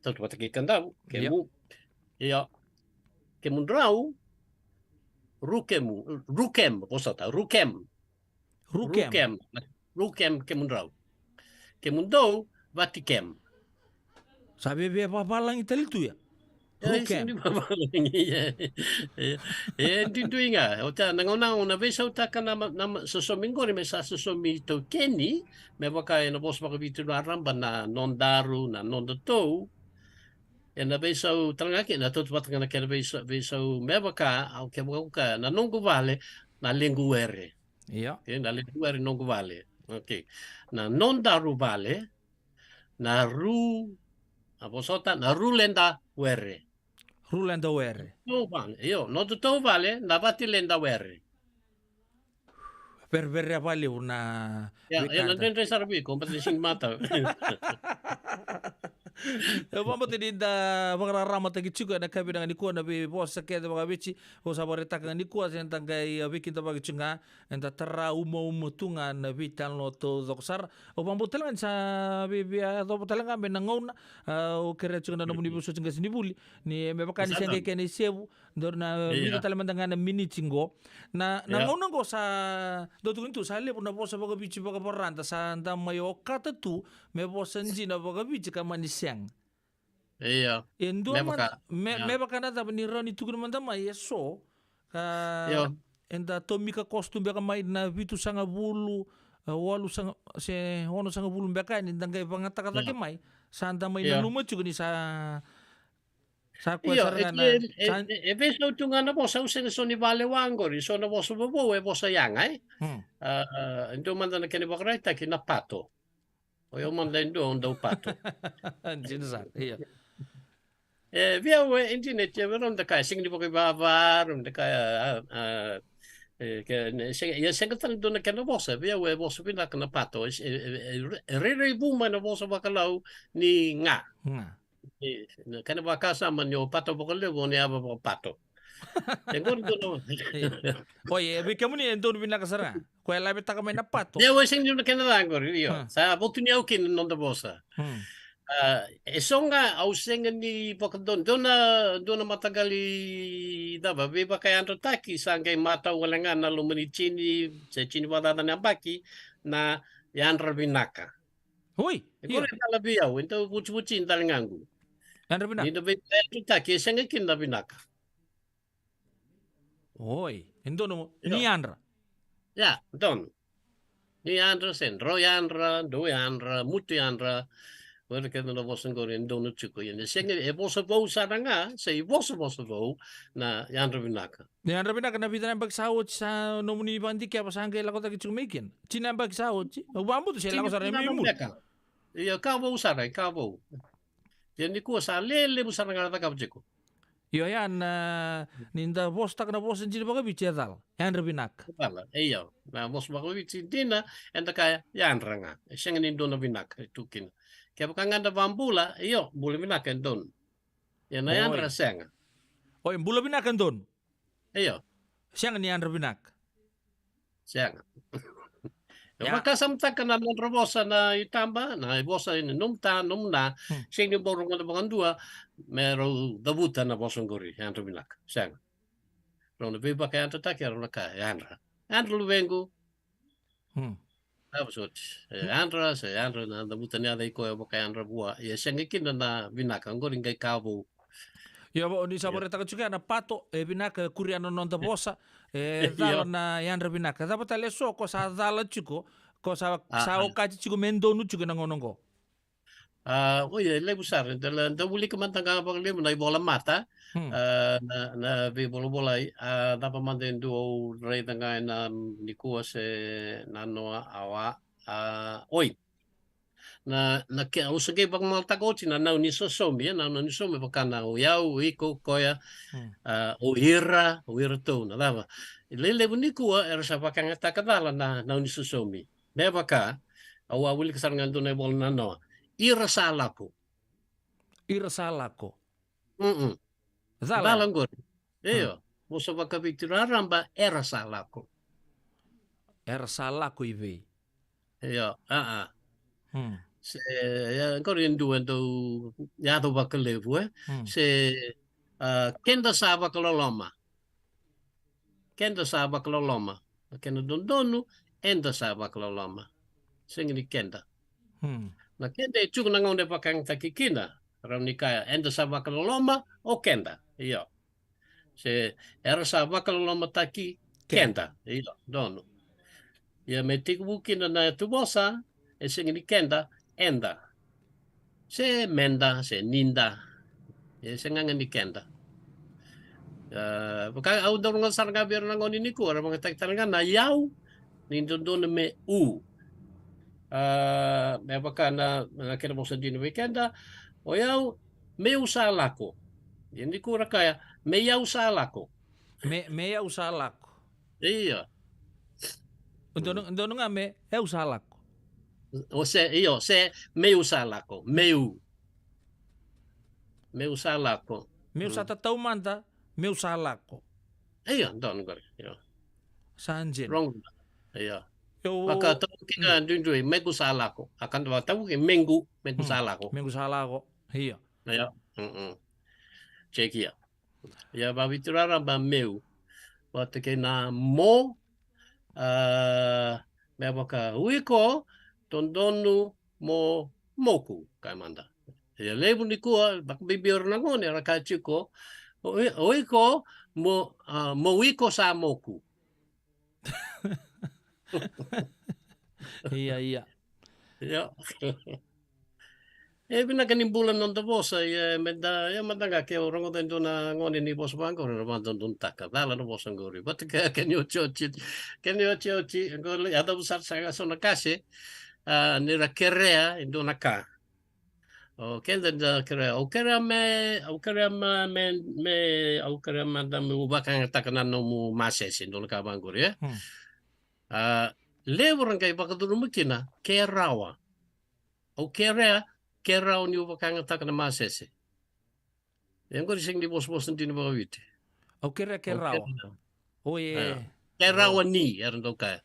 to bataki kenda kemu ya kemundrau rukem posata rukem kemundrau kemundo vatikem Sabi be papalang italitu ya. Sing di babalang iya. Tintu inga. Ota nangaw na besa uta ka na susuminggo rin may sa susumi to Kenny. May baka na boss makabito na aramba na non-daru na non-dato. Na besa talangaki na tutupat nga na kaya besa may baka au kaya ka na nunggu vale na linguere. Iya. Na linguere nunggu vale. Okay. Na non-daru vale na na rulenda were. Rulenda were. Io, non tutto vale, na bati lenda were. Per vale una... Ya, non dentro sarbi, compati sing mata. Vamos tadi da rama tagi juga na kabi dengan ikut na bi bos sakit baga bici o sabore tak dengan ikut sen tanggai bikin ta bagi cunga enta terra umo tunga na bitan lo to doksar o bambu telangan sa bi do telangan benangon o kere cunga na muni buso cunga sini buli ni me bakani senge kene sebu dorna mi talaman dengan mini cingo na nangon go sa do tu itu sa le na bos baga bici baga poranta sa anda mayo kata tu me bos senji na baga bici kamani siang. Iya. Endo me baka na ta ni rani tu kun manda mai so enda tomika kostum beka mai na vitu sanga bulu walu sanga se hono sanga bulu beka ni danga bangata kata ke mai santa mai na luma juga ni sa kwe sarana e beso tunga na bosa usen so ni vale wangori so na bosa bobo e bosa yanga endo manda na kene bakreta ki na pato o yo manda endo onda pato jinsa iya. Via internet ya veron da kai sing di pokoy bavar da kai ya sing tan do na kana bosa via bosa pina kana pato re buma na bosa bakalau ni nga kana bakasa man yo pato bokole bo ni aba pato tengo do oye vi kamu ni endo bina kasara ko ela beta ka na pato ya sing di na kana langor io sa botunia o kin non da bosa songa au senga ni pokadon dona matagali daba beba kaya anto taki sangay mata walanga na lumani chini sa chini wadada na baki na yanra binaka. Hoy, Iko rin talabiyaw, ito buchi-buchi talangangu. Yanra binaka. Ito beba taki senga kinda binaka. Hoy, endo no ni yanra. Ya, don. Ni yanra sen, ro yanra, do yanra, mutu yanra. Wala ka na bosan ko rin doon chuko yan. Siya e bosa bo sa nga, sa bosa bo na yanra binaka. Yanra binaka na bitan ang pagsahod sa nomuni bandi kaya pasangay lako tagi chumikin. China ang pagsahod si. Magwambo to siya lako sa remi mo. Iya kabo usaray kabo. Yan ni ko sa lele mo sa nga ta kabjeko. Yo yan ninda bos tak na bos njini baga bici dal. Yanra binaka. Bala, iyo. Na bos baga bici dina enda kaya yanra nga. Siya nga nindo na binaka tukin. Kaya baka nga na bambula, iyo, bula binakan doon. Yan na yan, raseng. Oy, bula binakan doon? Iyo. Siya nga ni Andra Binak? Siya nga. Makasamtag ka na ng robosa na itamba, na ibosa numta, numna, siya yung borong na mga dua, meron dabutan na bosong guri, Andra Binak. Siya nga. Rona biba kaya ito taki, rona ka, Andra. Andra luwengo. Andra na dabutan niya day ko yung kay Andra buwa. Siya nga kina na binakang ko rin kay Kabo. Ya ba ni sabore taka juga na pato binaka kuriano non da bosa dala na Andra binaka. Dapat ale so ko sa dala chuko ko sa o kaji chuko mendo nu chuko nangonongo. Oye, le busar, da wuli ka man tanga pag limo na ibola mata. Na vi bola da pa man den do rei tanga na nikua se nanoa awa oi. Na ke usage bang malta ko na ni sosomi na ni somi baka na uyau iko koya o ira to na lava. Lele bunikua era sa baka ngata kadala na ni sosomi. Ne baka awa wuli ka sarngan do na bola nanoa. Ira salako. Ira salako. Zalang gor. Iyo. Musa bakabitura ramba era salako. Era salako ibe. Iyo. Se ya korin duan do ya do bakalevu se kenda saba kaloloma. Kenda saba kaloloma. Kenda dondonu enda saba kaloloma. Singini kenda. Na kenda chuk na ngonde pakang takikina. Rau ni kaya enda sa wakaloloma o kenda. Iyo. Se era sa wakaloloma taki kenda. Iyo. Dono. Ia me tiku bukina na tubosa e singi ni kenda enda. Se menda, se ninda. E se nganga ni kenda. Baka au daw nga saranga biar na ngoni ni ko, mga tagtalanga na yaw, ni doon me u. May baka na kira mo sa din weekenda, o yaw, may usala ko. Hindi ko kaya, may yaw usala ko. Meia usalako. Iya. Dono nga me é usalako. O se may usala ko. May usala ko. Meu sa tatau manta, meu salako. Iya, doon ko. Iya. Sanjen. Wrong. Iya. Eu Maka tahu kita dundui minggu salah ko. Akan tahu ke minggu salah ko. Minggu salako. Iya. Ya. Cek ya. Ya babi turara ba meu. Waktu ke na mo me baka wiko tondonu mo moku kaimanda. Ya lebu ni ko bak bibir na ngone ra kachiko. Wiko mo wiko sa moku. Iya. Ja. Pinakanimbulan ng tapos ay madaga kaya orang ko tayo na ngonin ni boss bangko na naman doon taka. Dala na boss ang guri. Ba't kaya kanyo chochi. Ang guri. Ada besar sa nakasi. Nira kerea indo naka. O kenda da kerea. O kerea me ubakang takanan mo mases indo naka bang guri. Lever kay baka doon mukina kerawa. O kerao ni ubakang takanan masese. Yang ko sing di bos-bos nanti ni baka wite. O kerao. Oye. Kerawa ni eran do kaya.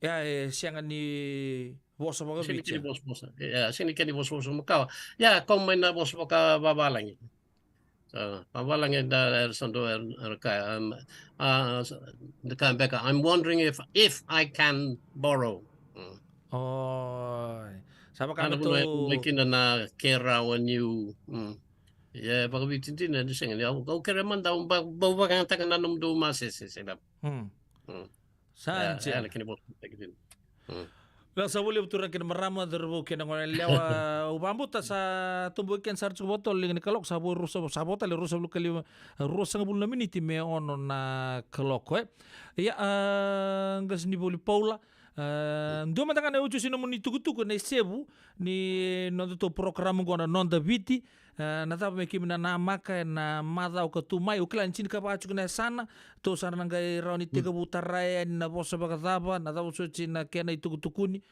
Ya siangan ni bos baka Sini bicha. kini bos-bos. Ya sini kini bos-bos makaw. Ya kung may na bos baka babalang. Pawalang da sondo kaya beka. I'm wondering if I can borrow. Oh. Sama Ano kami po to. na na kerawa niyo. Ya baka bitintin na diseng. Ya o keraman daw bawa kang takan nanum do mases sila. Sanjen. Ya kini bos. Lang sa wuli betul kena merama derbu kena ngone lewa ubambuta sa tumbu ken sar botol ling kalok sabu rusa sabota le rusa kali rusa ngabul na miniti me ono na kalok ya ngas ni boli paula ndo matanga na uchu sino moni tukutuku na sebu ni nondo to program ngona nonda viti na tapa me kimina na maka na madha o katumai o klan chin ka pachu na sana to sana ngai rauni tega butarai na bosa baka tapa na tapa so chin na kena itukutukuni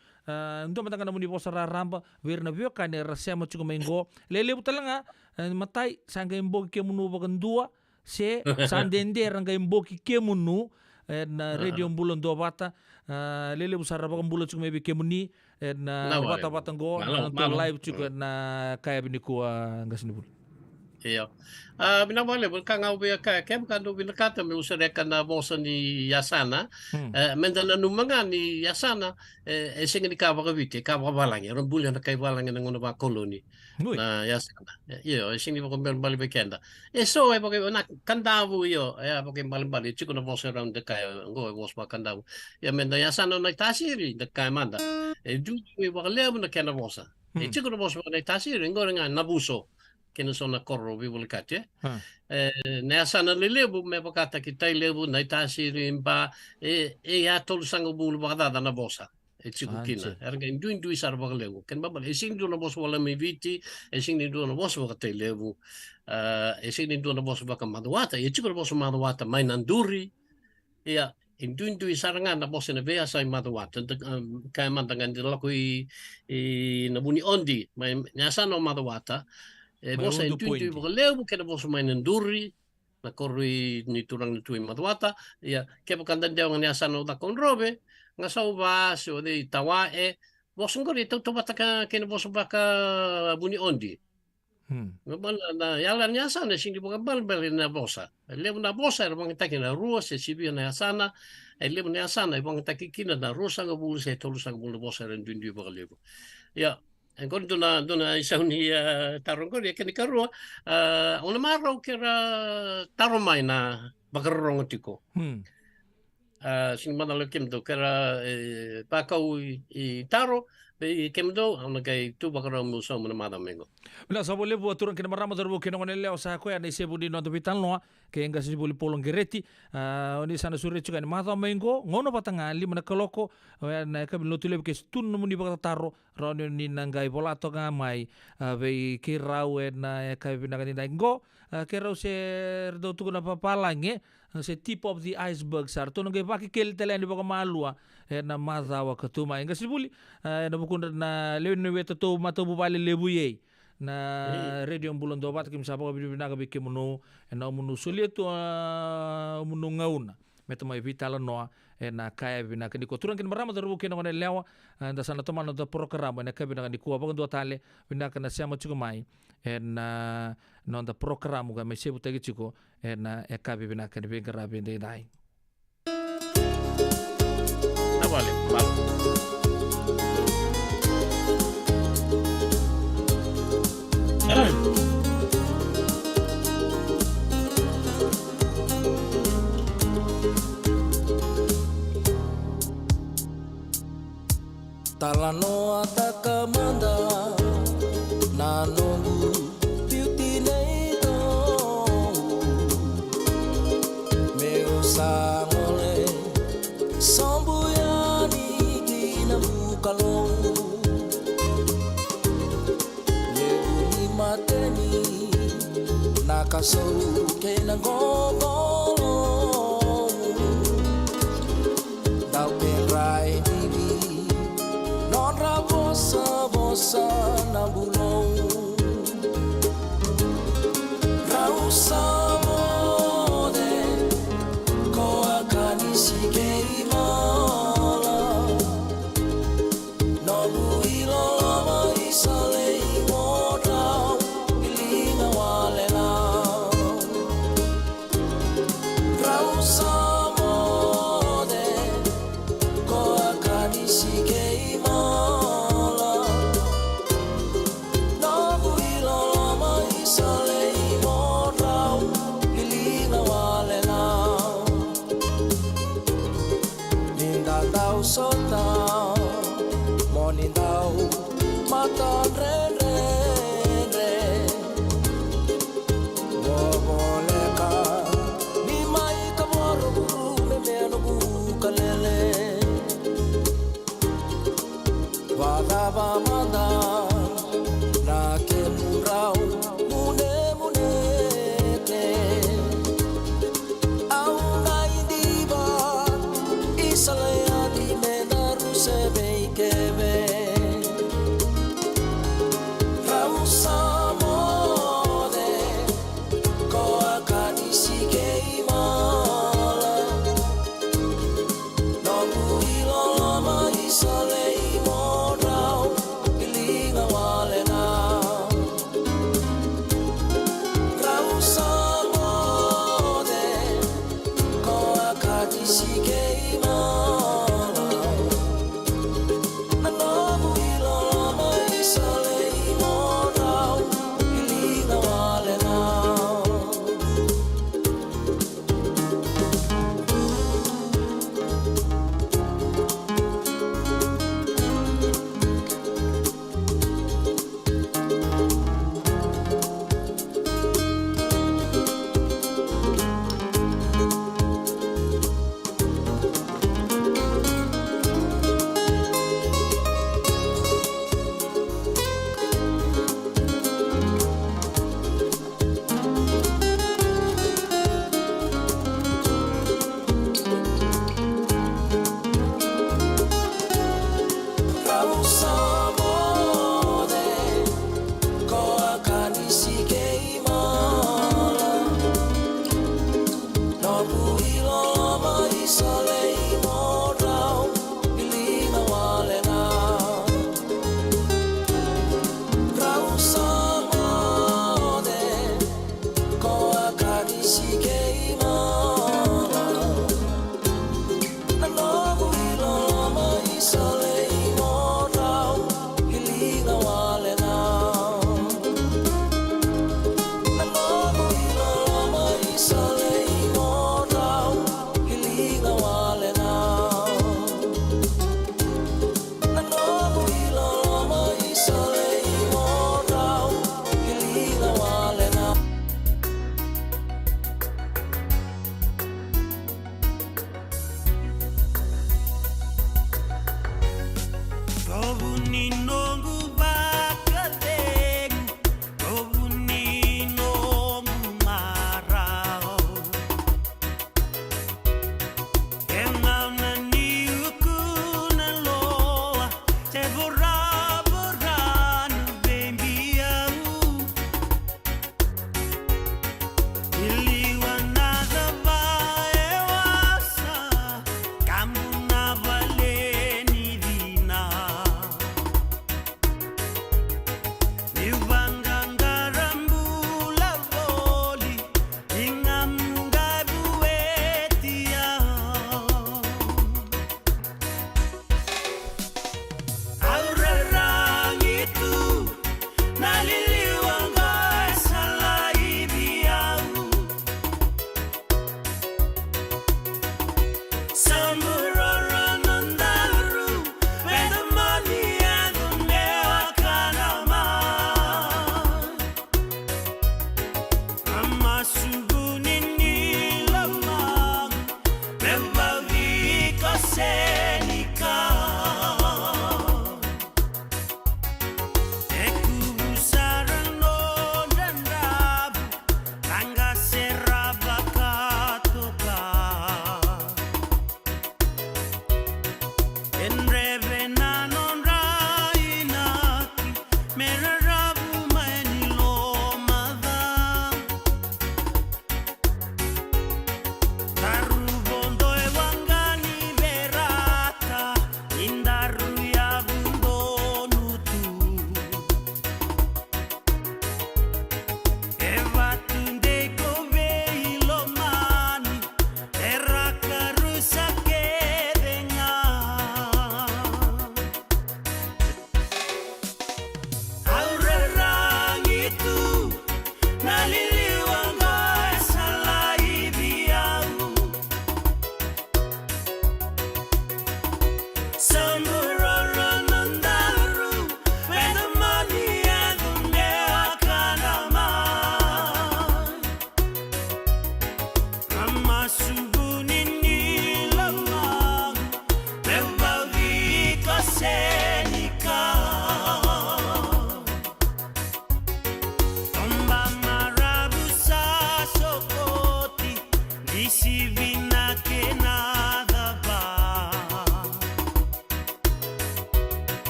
ndo matanga na moni bosa ramba ver na vio kane rasya mo chuko mengo lele butalanga matai sanga imbo ke munu bakandua se sandende ranga imbo ke munu na radio bulon do bata lele busara bakang bulon chuko mebe ke muni na bata go na live chuko na kaya biniku ngas ni bul. Iya. Binabale kang au be ka kem kan do binakata me usareka na bosa ni Yasana. Mendana numanga ni Yasana sing ni ka baka vite ka baka balang ron bulan kay balang ng una ba koloni. Na Yasana. Iyo sing ni baka bali bekenda. So ay baka na kandavu iyo ay baka bali chiko na bosa around the kay go was ba kandavu. Ya menda Yasana na tasiri de kay manda. Du baka lebo na kena bosa. Chiko na bosa na tasiri ngor nga nabuso. Kena sona korro bibul kate. Na sana lelebu me bakata kita lebu na itasiri imba ya tol sango bulu bakada na bosa. Chiku kina. Erga indui sar bakalebu. Ken babal esing do na bosa wala me viti, esing ni do na bosa bakata lebu. Esing ni do na bosa bakam maduata, chiku na bosa maduata mai nanduri. Ya indui sarangan na bosa na vea sa maduata. Kaya mantangan dilako na buni ondi, mai nyasa no maduata. Bosa intuitu bakaleu kena bosa mainan duri na korui ni turang ni tui matuata ya ke pakandan dia ngani asano ta konrobe nga sau ba so de tawae bosa ngori to bata ka kena bosa baka buni ondi ngabal na yalan nya sana sing di bal na bosa lebu na bosa bang takina rua se sibi na asana lebu na asana bang takikina na rusa ngabul se tolu sang bul bosa ren dundu bakaleu ya Kon dona isauni tarong ko dia kini karua ona marau kera taro mai na bakarong tiko. Sing madalo kemdo kera pakau I taro be kemdo ona kai tu bakarong muso mana mada mengo. Bila sa boleh buat turun kena marama terbu kena ngone leo sa ko ya nese budi no bitan loa ke enga si boli polong gereti oni sana sure chuka ni mata mengo ngono patanga lima na koloko na ka bilo tule ke stun muni bakata taro ron ni nangai bola to ngamai be kirau na ka bina ka ni ngo kirau se do tu na papalange se tip of the iceberg sar to ngai paki kel tele ni baka malua na mata wa katuma enga si boli na bukun na lewe ni weto to mato bupale lebu ye na radio bulan dobat kim sapa ka bina ka bikke muno na munu sulia tu munu ngauna meta mai vitala noa na kaya bina ka diko turang kin marama terbu kin ngone lewa da sana to mano da programa na ka bina ka diko apa do tale bina ka na siamo chuko mai na non da programa ga me sebu tagi chuko na ka bina ka bina ka rabinde dai Na vale. Talanoa takamanda nanongu beauty nei to meu sangole sambuyani kina mukalong leuni mateni nakasau kena gogolo dau penrai bosa na bulong rausa mode ko akani sikei mala no builo lama isale moda ilinga walela rausa mode ko akani sikei sota monindau mata re boleka ni mai kamoro me meno bukalele vagaba manda na ke murau mune te au nai diva isale Sebe kebe Rausa mode Ko akani sikei mala Nobu ilo lama isalei morau Ilinga walena Rausa mode Ko akani sikei mala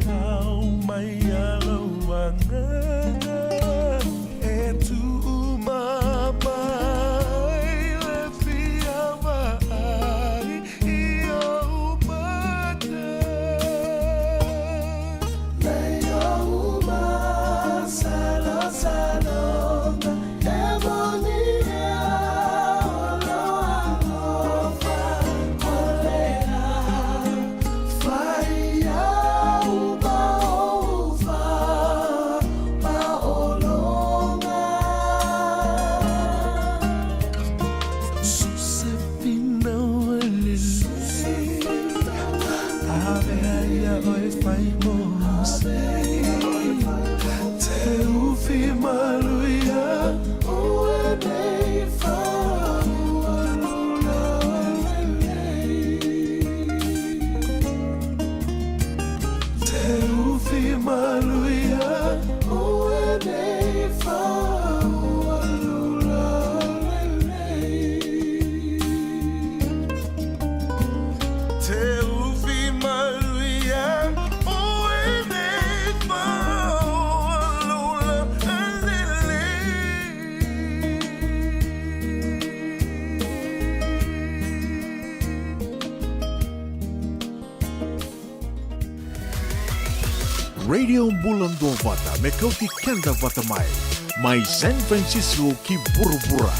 au mai alo wanga e tu mamai le fia mai I o mata nei o ma salo salo e boni Radio Bulan Dua Vata me kauti kenda vata mai San Francisco ki burubura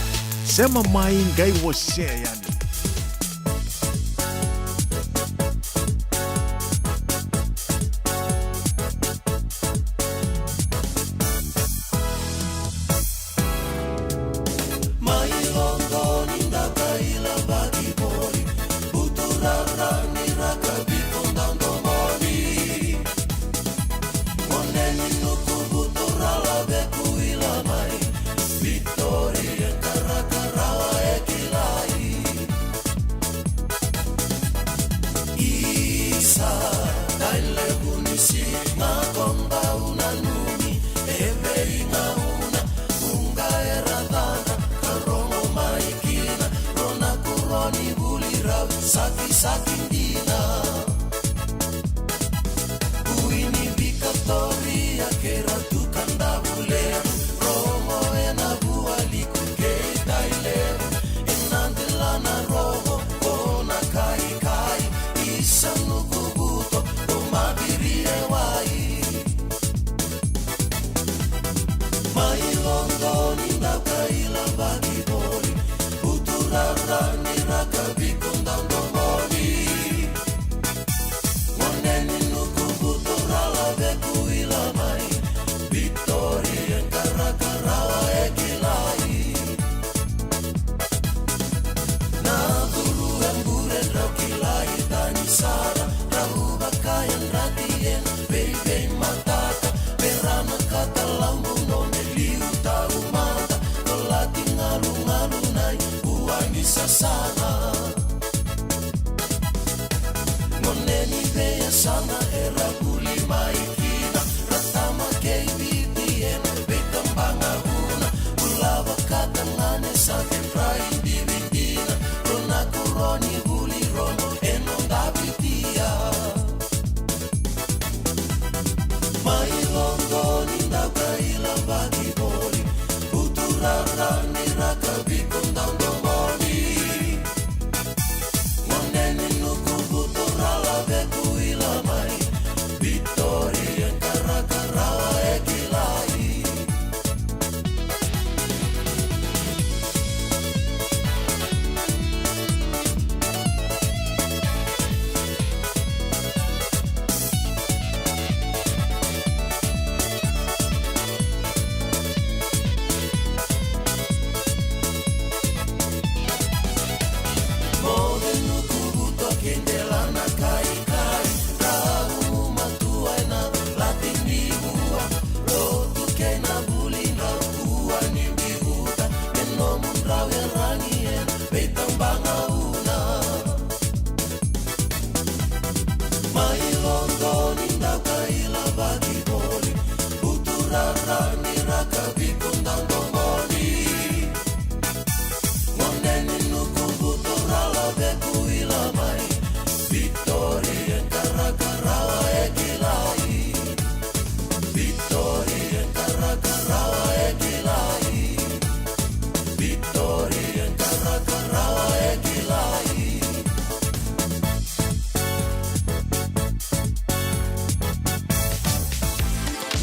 sema mai ngai wose yani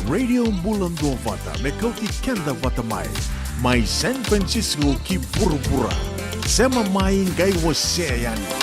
Radio Bulan Dua Vata, me kau ti kenda vata mai San Francisco ki pura-pura. Sema mai ngai você yani.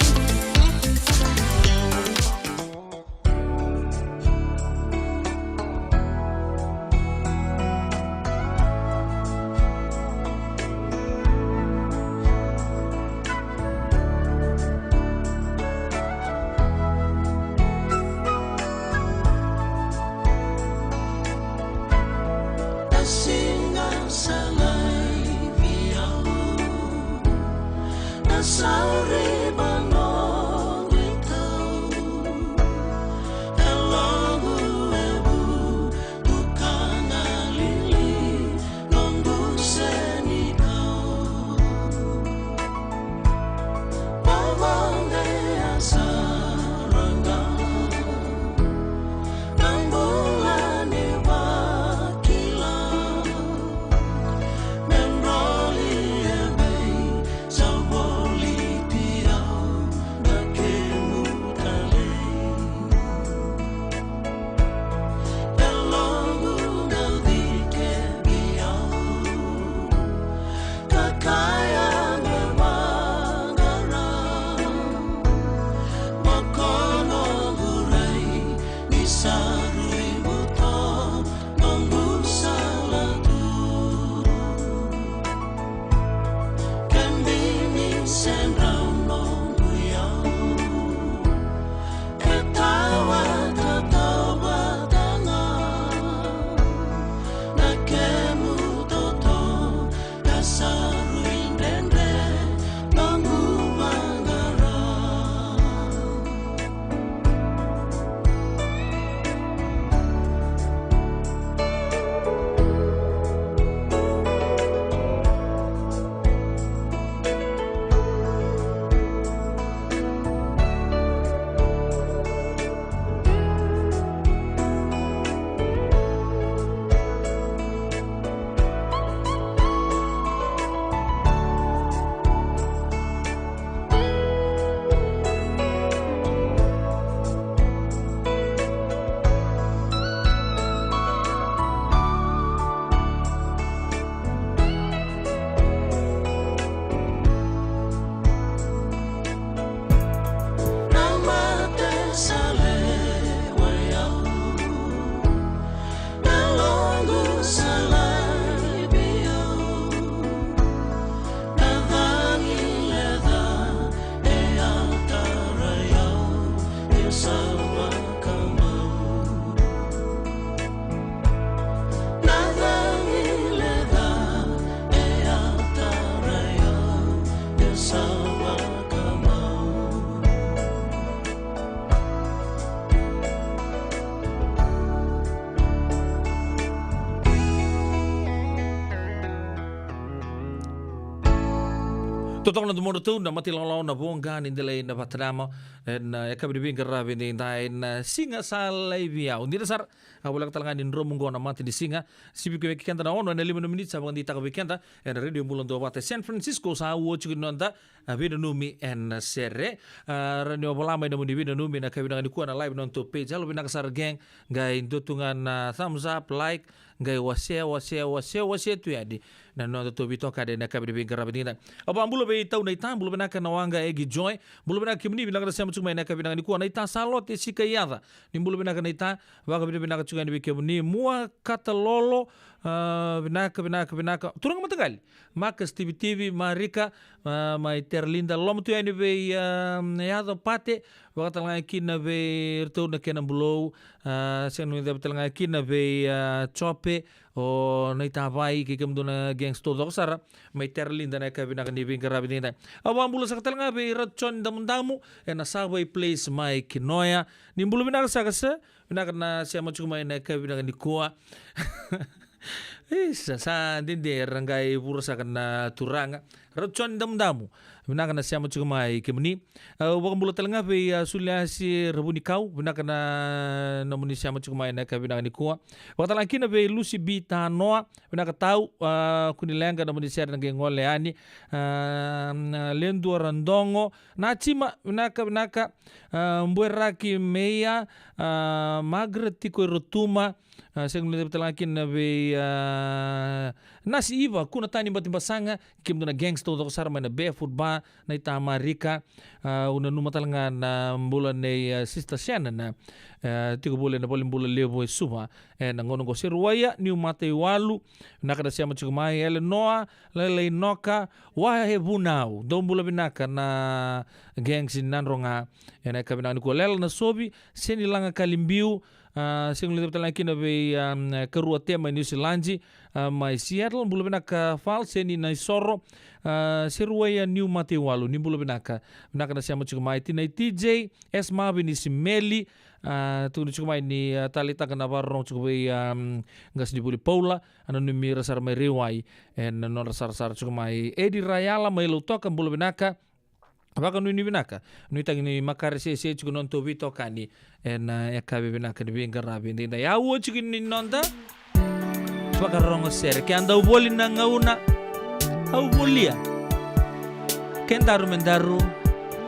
Totong na tumono tu na matilaw na buongga ni delay na patramo na yakabibing karabi ni na singa sa laibia. Undi dasar wala talangan din romungo na mati di singa. Sibi ko kikanta na ono na 5 minutes sa mga dita ka weekenda en radio Bulan Dua Vata San Francisco sa watch nonda video numi en serre radio balama na mundi video numi na kabinang ni kuana live non to page halo binakasar gang gay dutungan thumbs up like gay wasya tu yadi na no to bito kade na kabibing karabi ni. Aba ambulo be tau na itam bulo benaka na wanga egi joy bulo benaka kimni binaka sa mutuma na kabinang ni kuana ita salot e sikayada ni bulo benaka na ita waga binaka chuga ni bikebuni mua katalolo binaka turang matagal makas TV marika mai terlinda lom tu yani be yado pate wakata nga kina be rto na kena bulo senu da betal kina be chope o naita vai ke kem dona gangsto do sara mai terlinda na ka binaka ni bin karabi ni awan bulo sa nga be ratchon damundamu na sabay place mai kinoya ni bulo binaka sa kasa binaka na siya machuma na ka binaka ni kuwa Sa dinde rangai bursa kana turanga rachon dam-damu bina kana siamo chuka mai kemni wakam bulu telanga be sulia si rabuni kau bina kana namuni siamo chuka mai na ka bina ni kuwa wakala kina be lusi bita noa bina ka tau kunilenga namuni ser nge ngole ani lendu randongo na chima bina ka mbueraki meia magreti ko rotuma segundo betalakin na be nasi iva kuna tani batimbasanga kim na gangsta do sarma na barefoot ba na itama rika una numa talanga na mbula ne sister Shannon na tigo bole na bolim bula levo suba na ngono go serwaya ni mate walu na kada siama chumai Eleanor lele noka wa he bunau dombula binaka na gangs in nanronga na kabina ni ko lel na sobi seni langa kalimbiu Sing little like in a way Karua New Zealand my Seattle Bulabinaka Falseni Naisoro Sirwaya New Matewalu Nimbulabinaka Naka na siya machumai Tinay TJ S Marvin is Meli Tuno chumai ni Talita Kanavarong chumai Gas di Buli Paula ano ni Mira Sarmay Riwai and non Sar chumai Eddie Rayala may lutok ang Bulabinaka Baka nuni binaka nui tangi ni makare se chuku non to vito kani en kabe binaka ni binga rabi ndinda ya wo chuku ni nonda baka rongo sere ke anda uboli na ngauna au bolia kendaru mendaru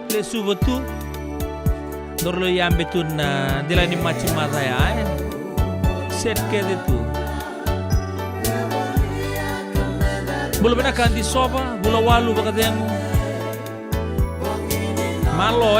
le subotu dorlo yambe tuna dilani machi mata ya set ke de tu bulu binaka andi soba bulu walu baka demu malo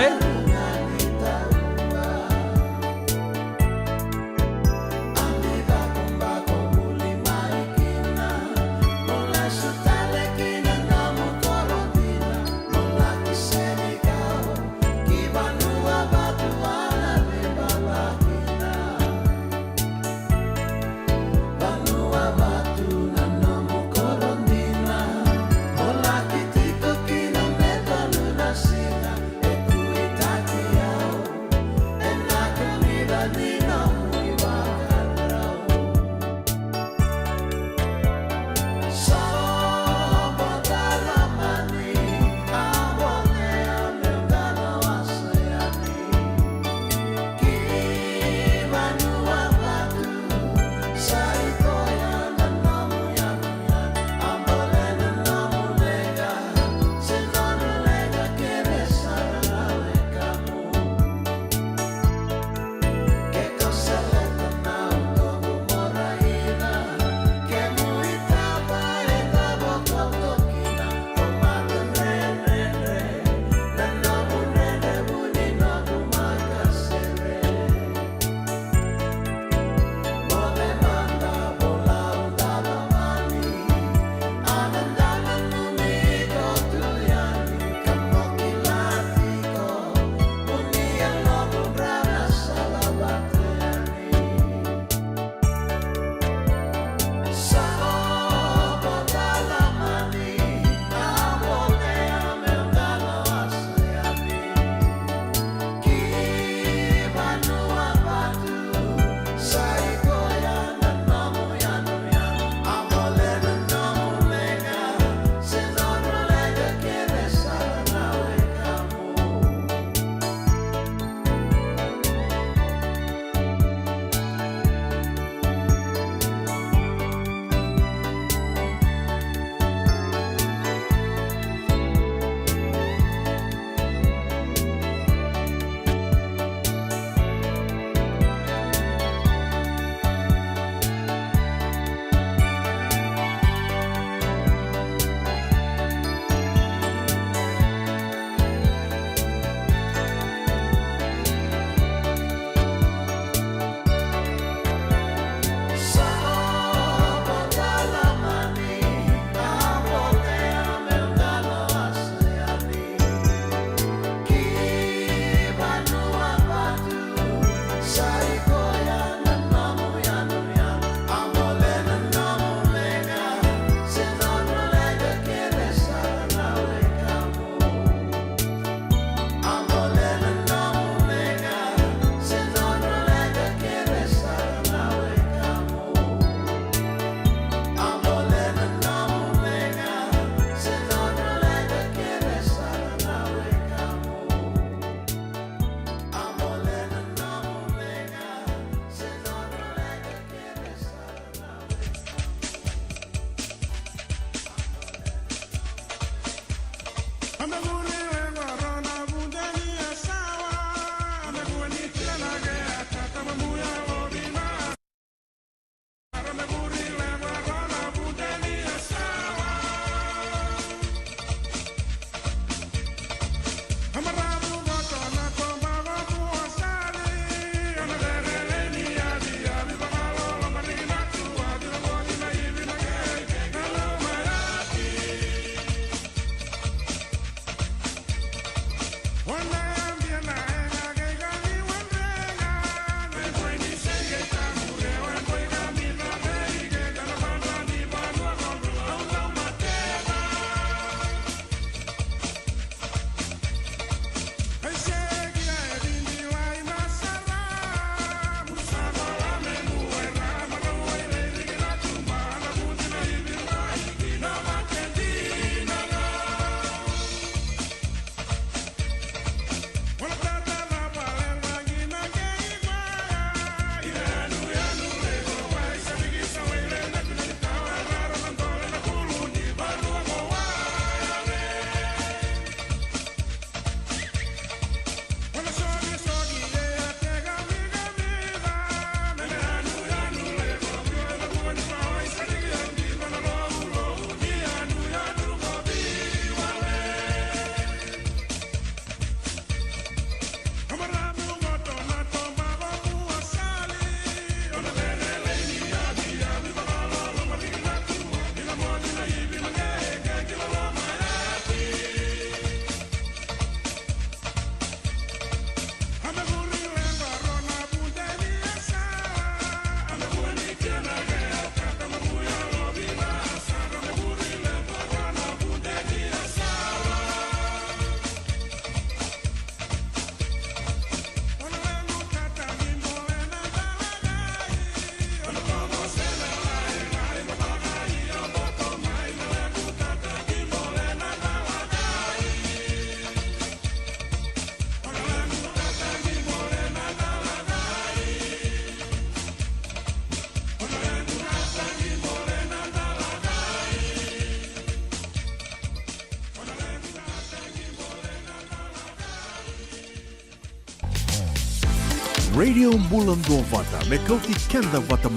Radio Bulan Dua Vata, Mekauti Kenda Vata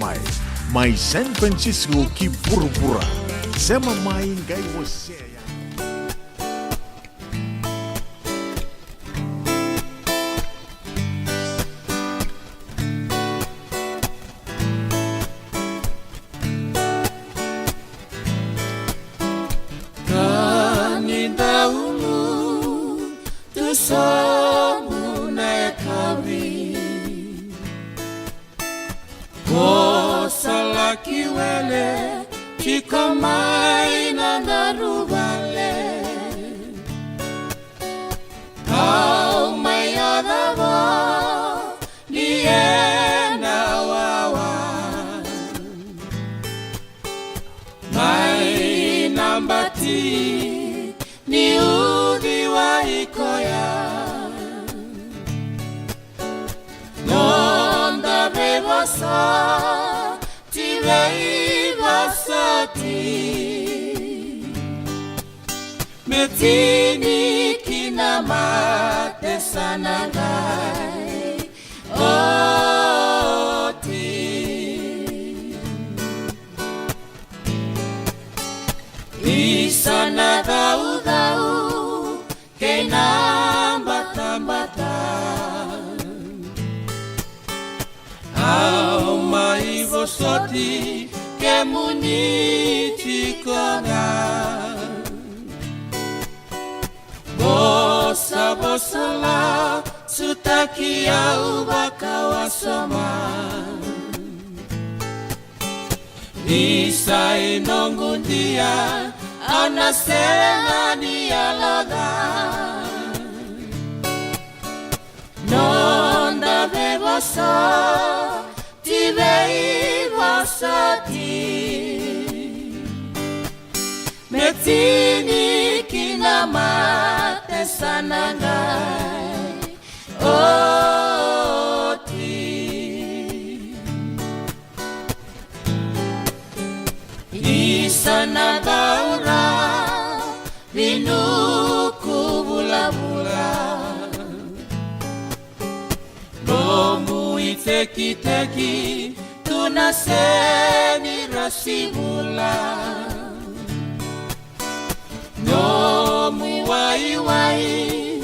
Mai San Francisco ki Pura-Pura. Sema mai ngai você. Metini kinamate sanangai oti Isana dau-dau kenambata-bata Au mai vosoti ke muniti kona Bosa-bosa la sutaki au bakawasoma Isai nongundia anasema ni aloda Nonda bebosa tibei bosati Metini kinamate sanangai oti Isana daura rinuku teki-teki tunaseni rasimula no muwai-wai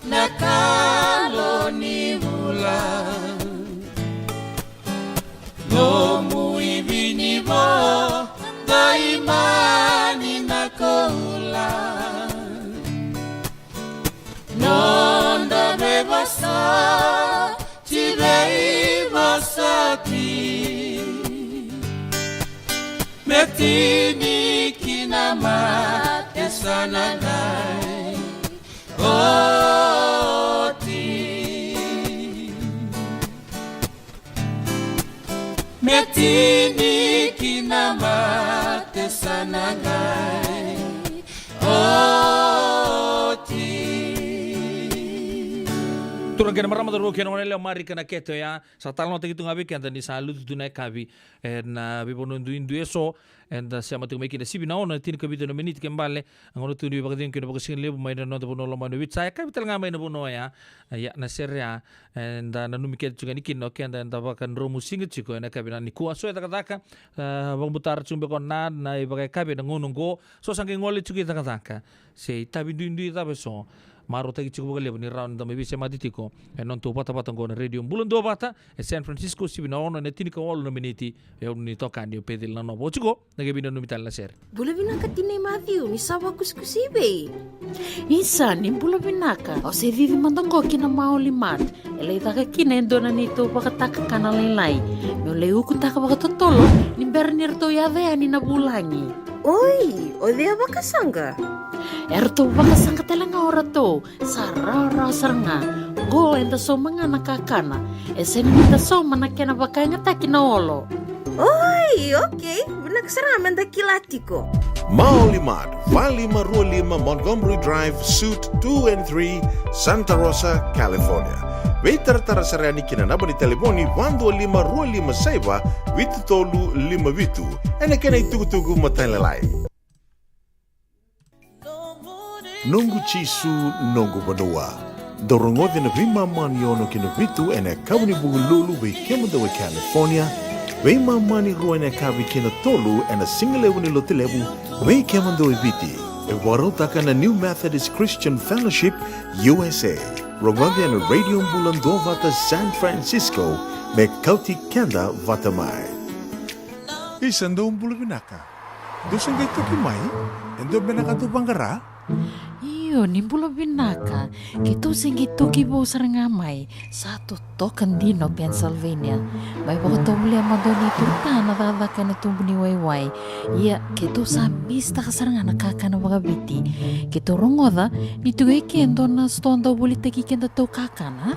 nakalo ni mula no muibinibo daimani nakola nonda bebasa tirei basati metini kinamate sananai oti metini kinamate sananai oti. Turang kena marama tu kena orang lelaki mari kena keto ya. Satal nota kita ngabi kena ni salu tu naik kabi. Na biponu indu eso. And siapa tu mereka si bina ona tin kabi tu na menit kembali. Angoro tu ni bagian kena bagian lebu main nota pono lama ni. Saya kabi telah ngamai na pono ya. Ya na seria. And nanu mikir juga nikin oke. And tapakan romu singet ciko. Na kabi na ni kuaso ya takataka. Bang butar cumbe konan na ibagai kabi na ngononggo. So sangking ngole juga takataka. Sei tabi indu tabi so. Maro tagi cukup kali ni round da mebisa matitiko e non to pata ngona radio bulan do bata e San Francisco si bina ono ne tini ko wolo meniti e un ni tokandi o pedil na no bochugo nage bina no mitalla ser Bula binaka tinay Matthew, ni sawa kuskusibe. Isa, nimbula binaka. O se vivi mandongo kina maulimat. Elay taka kina endona nito pakataka kana laylay. No leu kutaka pakatotolo, nimber nirto yadea ni nabulangi. Oi, o dea bakasanga. Erto bakasanga telanga orato. Sarara saranga. Go enda so mga nakakana. Esen nita so manakena bakanga takina olo. Oi, okay. Nagsaraman da kilatiko. Maulimat, 5525 Montgomery Drive, Suite 2 and 3, Santa Rosa, California. Waiter tarasarani kinanaba ni telefoni 12525 saiba vitu tolu 5 vitu. Ene kena itugutugu matalalai. Nungu chisu nungu badua. Dorongode na vima maniono kina vitu ene kabuni bugululu be kemudawe California. Wei mamani ruane kavi kina tolu ena singlewu ni lotilewu wei kemando eviti. E warotaka na New Methodist Christian Fellowship USA. Rongode na Radio Mbulando vata San Francisco me kauti kenda vata mai. Isando umbulu binaka. Dosan gaito kimai? Endo binaka tu bangara? Iyo, nimbula binaka. Kito singito kibo sarangamay. Satu tokan dino Pennsylvania. May pagkatumuli ang madoni turta na dadakan na tumbo ni Wayway. Iya, kito sa mista kasaranga nakaka na wagabiti. Kito rongoda, nito kendo na stonda ulit kikenda to kakana.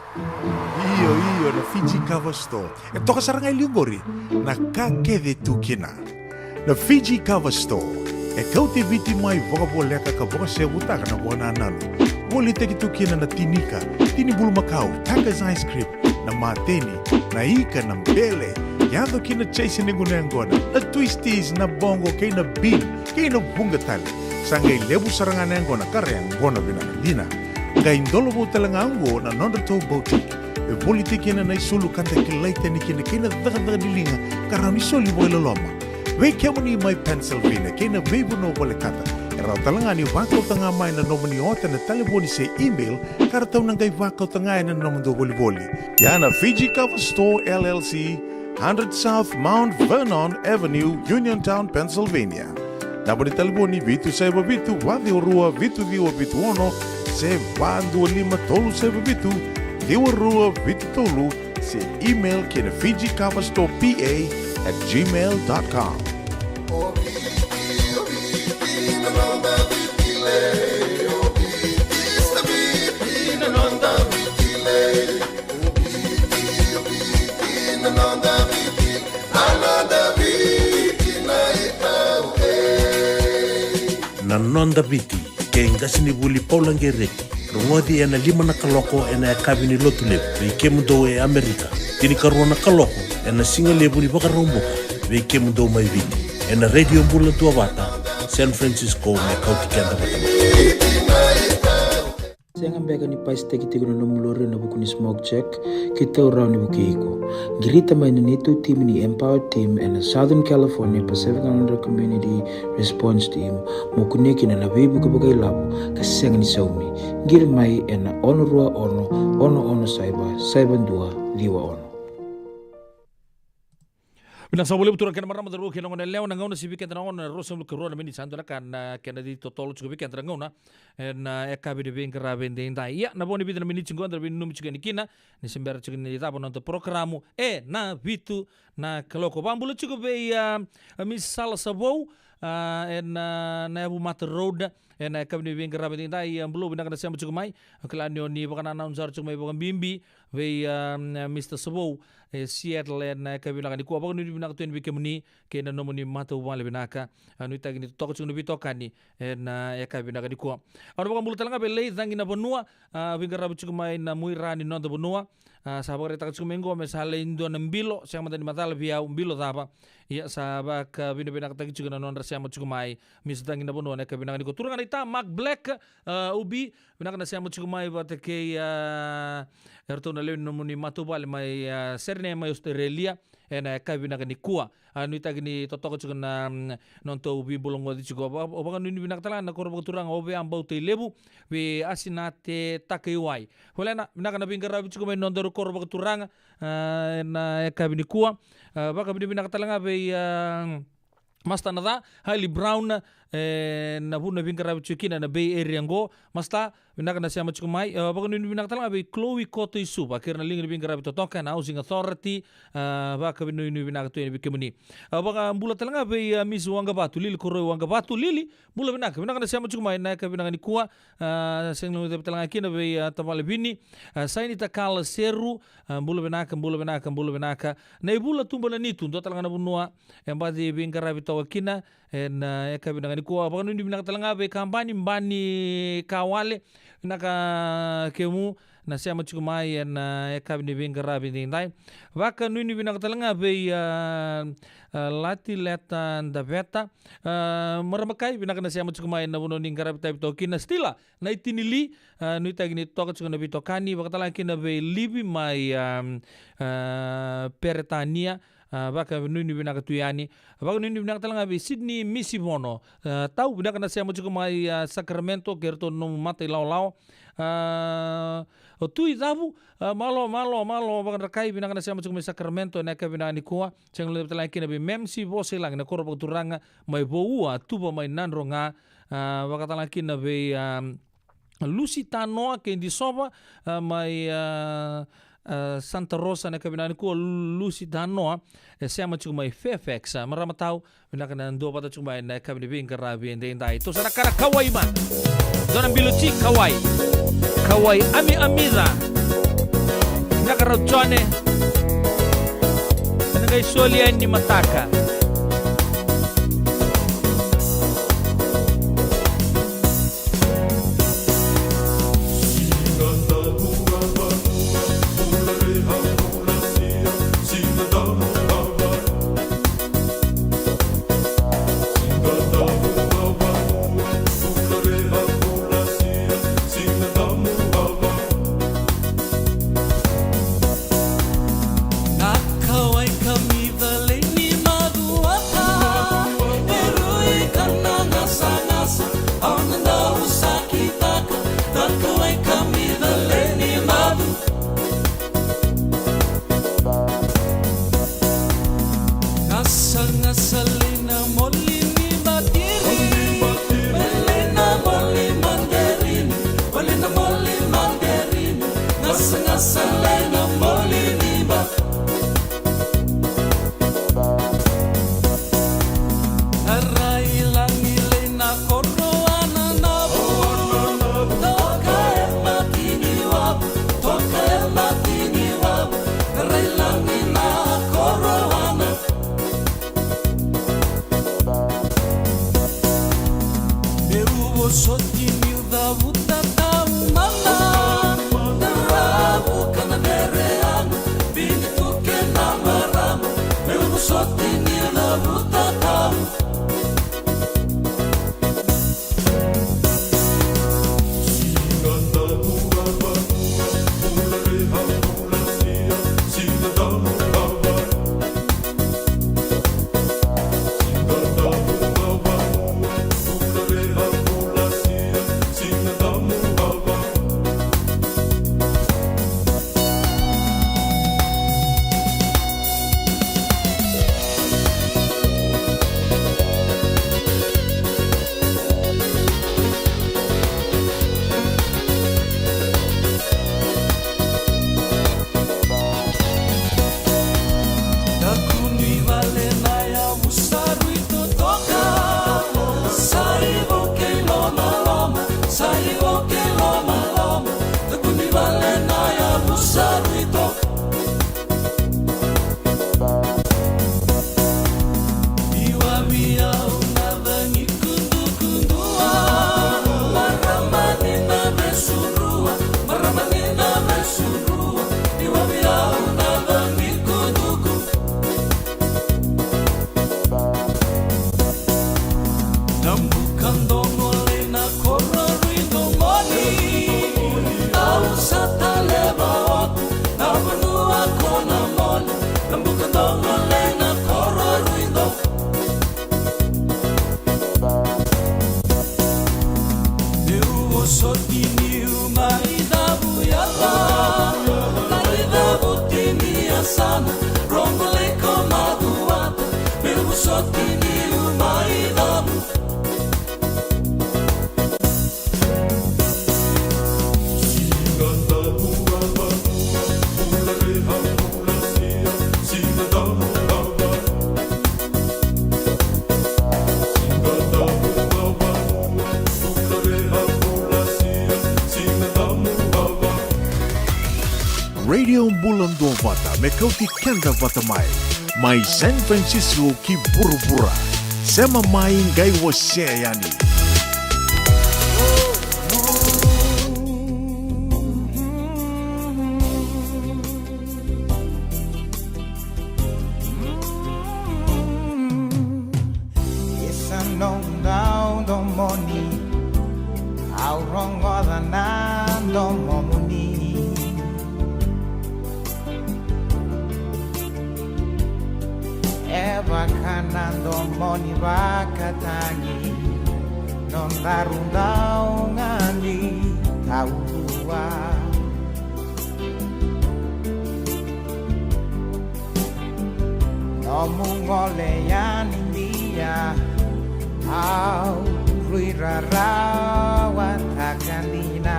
Iyo na Fiji Kavasto. Ito kasaranga iliyugori. Nakakede tu kina. Na Fiji Kavasto. E kauti viti mai vokaboleka ka voka se butaka na bona nanu. Woli teki tukina na tinika, tini bulu makau, Taka's ice cream, na mateni, na ika na mbele. Yado kina chase ningu na ngona, na twisties na bongo kay na bean, kay na bungatali. Sangay lebu saranga na ngona kare ngona binakadina. Ngay ndolo bo talanga ango na nondato boutique. E woli teki na isulu kanta kilaita ni kina kina daga dilinga, karami soli bo ilaloma. Wei kemo ni mai Pennsylvania, kena beibu no boleh kata. Erau talanga ni wakau tanga mai na nomoni ota na telefoni se email, karatau nangai wakau tanga na nomondo boli-boli. Yana Fiji Cover Store LLC, 100 South Mount Vernon Avenue, Uniontown, Pennsylvania. Naboni telefoni vitu seba vitu, wadi orua vitu diwa vitu ono, se bandu lima tolu seba vitu, diwa rua vitu tolu, se email kena Fiji Cover Store PA@gmail.com. Nanonda biti ke ngasini buli paulangereki rongodi ena 5 na kaloko ena kabini lotule ke mundo e Amerika tini karona kaloko ena singale buli bakarombo ke mundo mai viti ena radio bula tua bata San Francisco me kauti kenda bata. Senga ngambeka ni paiste kitiko na nomulore na buku ni smoke check kita urau ni bukiiko. Girita maina nitu team ni Empower Team and Southern California Pacific Islander Community Response Team mukuniki na nabibu kabagai labu kasenga ni saumi. Girmai ena ono rua ono saiban dua liwa ono. Bina sa boleh betul kena marama daru kena ngona leo na ngona sibi kena ngona rosa mulu kerona meni sandora kan kena di totolo juga bi kena ngona na ekabi de ben kera ben de ndai ya na boni bi na meni cinggon dar bin num juga ni kina ni sembera juga ni tabo nonton programu na bitu na keloko bambulu juga be misal sabou na Abu Mata Road na ekabi de ben kera ben de ndai ambulu bina kena sembera juga mai kelanio ni bukan announcer juga mai bukan bimbi be Mr. Sabou Seattle na kabina kan ko bagno ni binaka tuen bikemni ke na nomoni mata wale binaka anu tagi ni toko chung bitokani na kabina kan ko anu bagam bulutanga bele zangi na bonua bingara buchu mai na muirani no da bonua sabare tak chung mengo mesale indo na mbilo siang mata ni mata lebia mbilo tapa ya sabak bina binaka tagi chung na non siang buchu mai misdangi na bonua na kabina kan ko turanga ita Mark Black ubi binaka na siang buchu mai bateke erto na leun nomoni mata wale mai serne mai Australia ena kabina kan ikua anu itagini totoko juga na nonto ubi bolongo di juga obakan ni binak tala na korbo turang obe ambau te lebu we asinate takeiwai holena binak na bingara juga mai nonto korbo turang na kabini ikua baka binak tala ngabe masta nada Hailey Brown na buna bingara chukina na Bay Area ngo masta binaka na siya machukumai baka nini binaka tala ngabe Chloe Koto Isu bakir na lingi bingara bitotoka na Housing Authority baka nini binaka tu ini bikemuni baka bula tala ngabe Miss Wanga Batu Lili Koroi Wanga Batu Lili bula binaka na siya machukumai na ka binaka ni kuwa senglo de tala ngakina be tamale bini saini takala seru bula binaka na ibula tumbala nitu ndo tala ngana bunua embadi bingara bitokina na kabina ni ko abang ni binaka talanga be kampani mbani kawale naka kemu na siya machukumai na kabina bingara bindai waka ni binaka talanga be lati leta ndaveta maramakai binaka na siya machukumai na buno ningara bitokina stila na itinili nu tagini toka chukuna bitokani waka talanga kina be libi mai Peretania baka nuni binaka tuyani baka nuni binaka talanga be Sydney Misibono tau binaka na siya mo juga mai Sacramento kerto no mata lau tui davu malo baka rakai binaka na siya mo juga mai Sacramento na ka binaka ni kuwa chang le talanga kina be memsi bose lang na korbo turanga mai boua tuba mai nanronga baka talanga kina be Lusitanoa ke di soba mai Santa Rosa na kabinaan ko Lusitanoa siya macumay Fairfax marama tao binaka ndo pata chumay na kabinibing karabi and then ito sana kara kawai man doon ang biluchi kawai amiza nakarauchone nagay solian ni mataka Radio Bulan Dua Vata, me kauti kenda vata mai San Francisco ki burubura, sema mai ngai wase yani. Moni bakatangi non darundau ngandi taua ngole yan India au ruirarawat takandina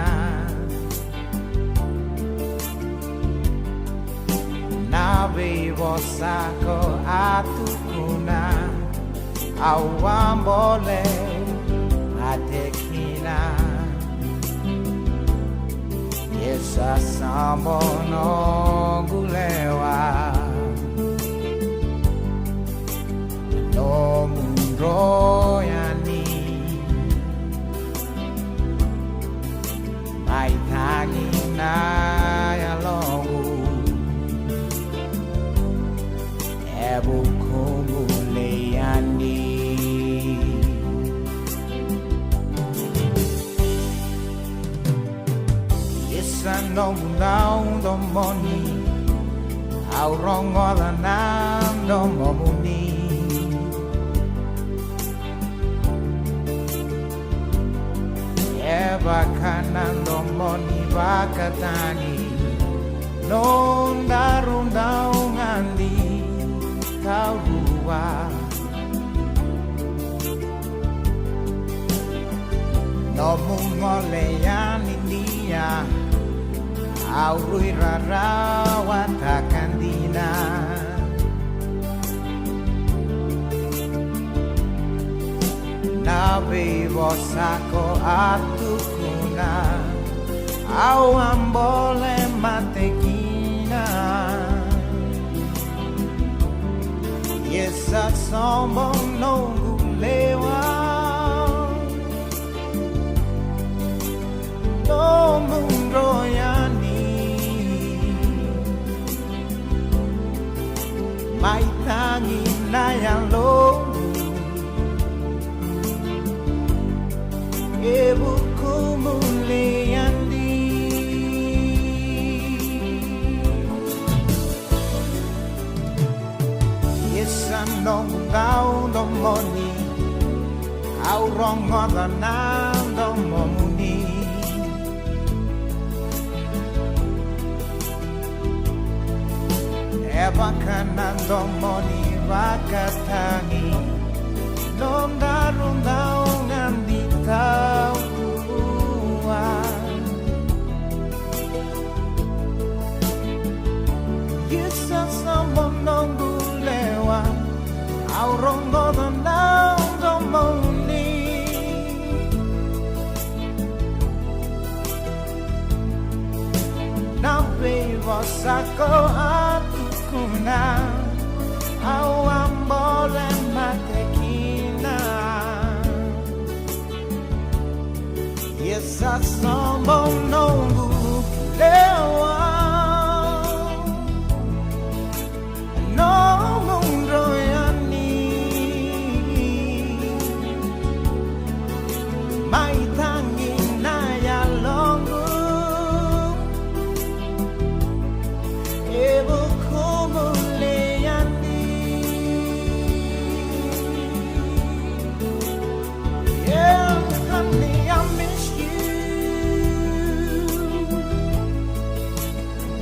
nabe bosako atukuna awambole atekina yesa sambono gulewa no mundo yani mai tagina ya longu ebu kumule yani no down the money how wrong all the nam no money eva kanan no money bakatani non darun daun andi kau dua no mungole yan India aurui rarawat takandina nabe bosako atukuna au ambole matekina yesa sombo nongulewa no mundo yani mai tangi na yang lo ebu kumule andi yesan dong gao dong moni au rong ngoda nam dong momuni eba kanan dong moni bakatangi non darun daungan di tauan Yesa sambon nonggu lewat au rongo dan daun dong moni nabe wasako atukuna awam boleh matekina yesa sombong nunggu lewat nomong royani mai tangi na ya longu ebu kumule honey, I miss you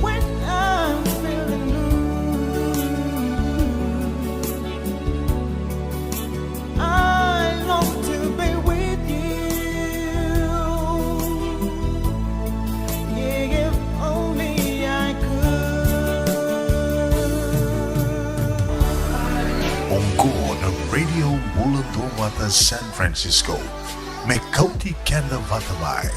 when I'm feeling blue. I long to be with you. Yeah, if only I could. Onko na Radio Bulato Vata San Francisco. Me kauti kenda vata mai.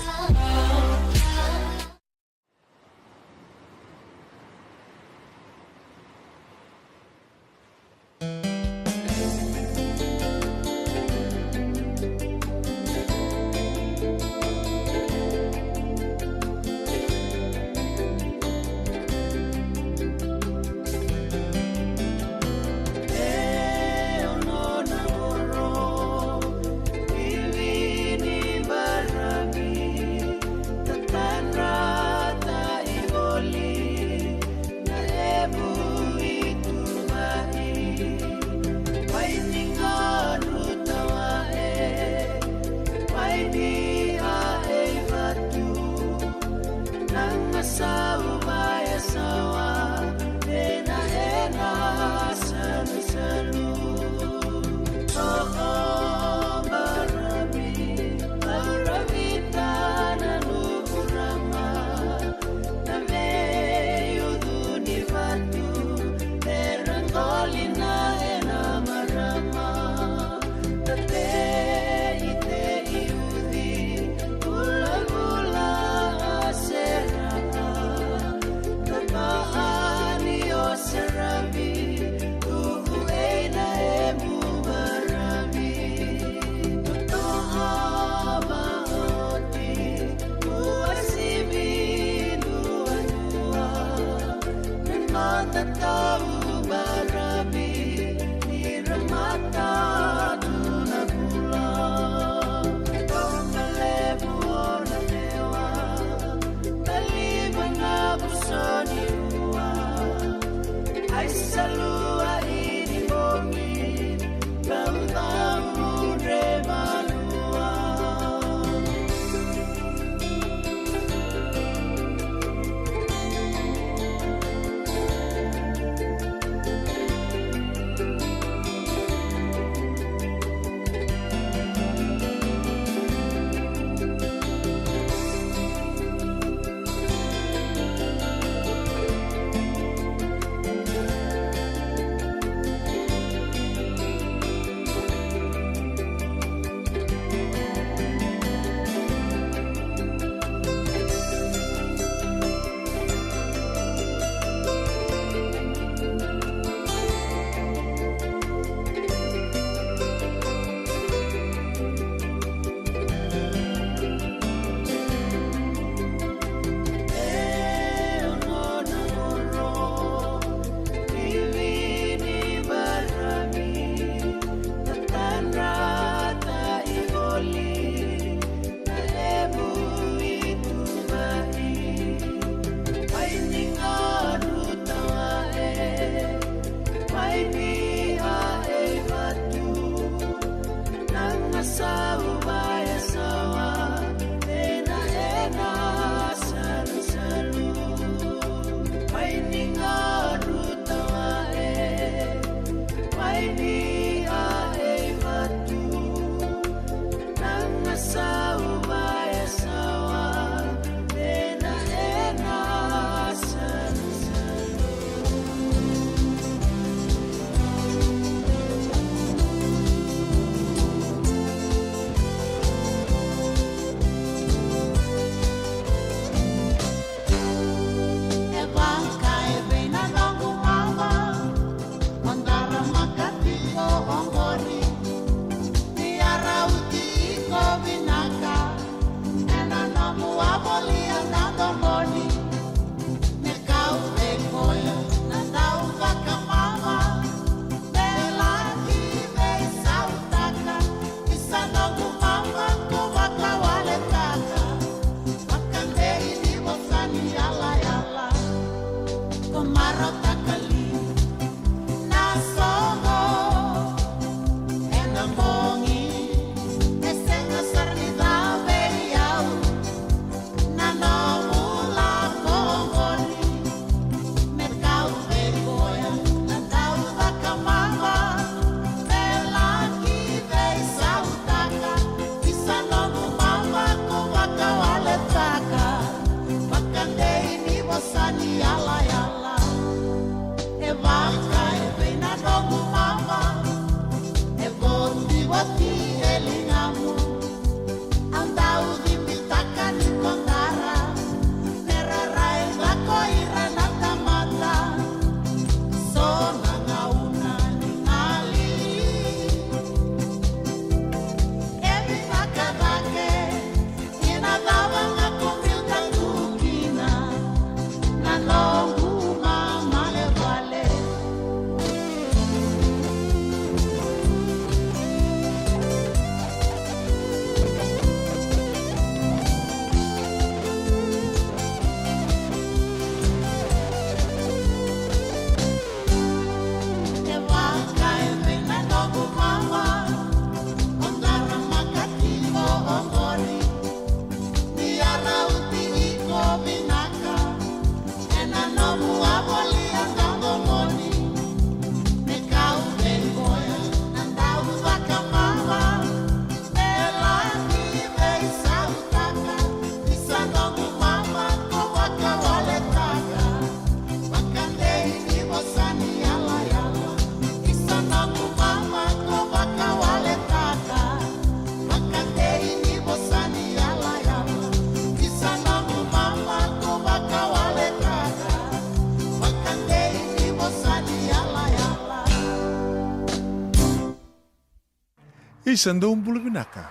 Isan daw umbula binaka.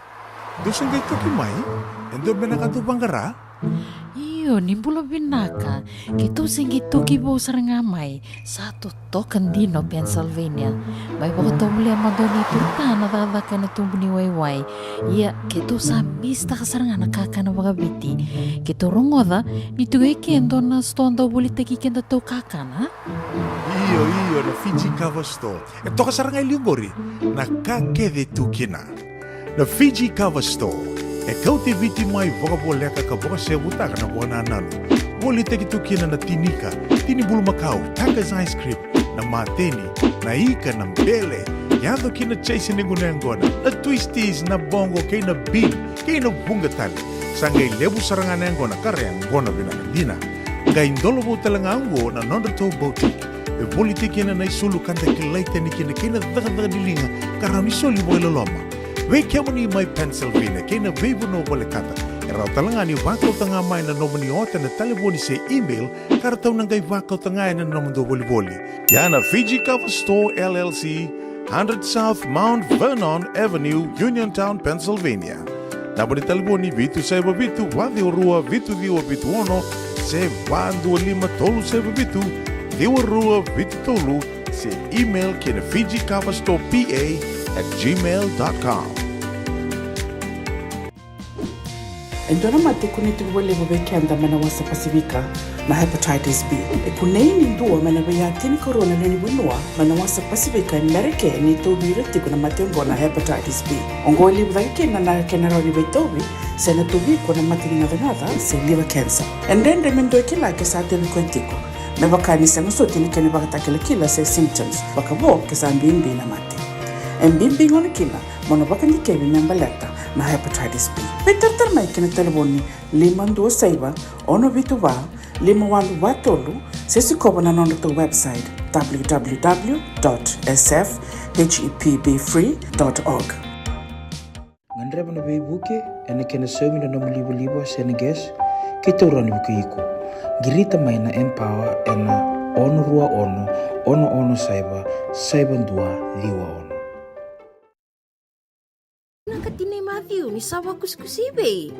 Doon kay toki mai, endo binaka tu banggara. Iyo, nimbula binaka. Kito singgi toki bo sarangamay. Satu token dino Pennsylvania. May baka tumuli ang madoni turta na dadakan na tumbuni wayway. Iya, kito sabis ta kasarangan nakaka na mga biti. Kito rongoda, nitugay kendo na stondo bulit kikenda to kakana. Iyo, na Fiji Cover Store. Ito kasarangay liugori, nakakede tu kina. Na Fiji Cover Store. Kau te viti mai vokaboleka ka voka se butaka na buana nanu. Woli te kitu kina na tinika, tini bulu makau, Taka's ice cream, na mateni, na ika na mbele. Yado kina chase ningu na ngona, na twisties, na bongo, kay na bean, kay na bungatali. Sangay lebu sarangan na ngona, kare ngona binakadina. Ngay indolo bo talanga ango na nondato boutique. E woli te kina na isulu kanta kilaita ni kina daga dilinga, karami soli mo ilaloma. We kemoni mai Pennsylvania, kena vebu no boleh kata. Erau talanga ni wakau tanga mai na nomoni ota na telefoni se email, karatau nangai wakau tanga na nomondo boli. Yana Fiji Cover Store LLC, 100 South Mount Vernon Avenue, Uniontown, Pennsylvania. Naboni telefoni vitu seba vitu, wadi orua vitu diwa vitu ono, se wandu lima tolu seba vitu, diwa rua vitu tolu, se email kena Fiji Cover Store PA@gmail.com. Endona mate kuniti wale wabeke anda mana wasa Pasifika na hepatitis B. E kuneini ndua mana waya tini corona nini winua mana wasa Pasifika Amerike ni tobi reti kuna matengo na hepatitis B. Ongoli wake na kenaroni betobi sena tobi kuna matini navengada se liver cancer. Endende mendo kila ke sa tebi kwentiko. Na bakani sanga so tini kene bakatakele kila se symptoms. Bakabo ke sa mbimbi na mate. Mbimbi ngone kila mono bakandi kebi nambaleta na hepatitis B. Peter mai kena telefoni 526 ono vituva 51watolu sesi kobo na nondo to website www.sfhepbfree.org. Ngandreba na beibuke ene kena semi na libo seneges kita urani bukiiko. Girita mai na empower ena ono rua ono saiba ndua liwa ono. Nakatine Matthew ni sawa kuskusibe.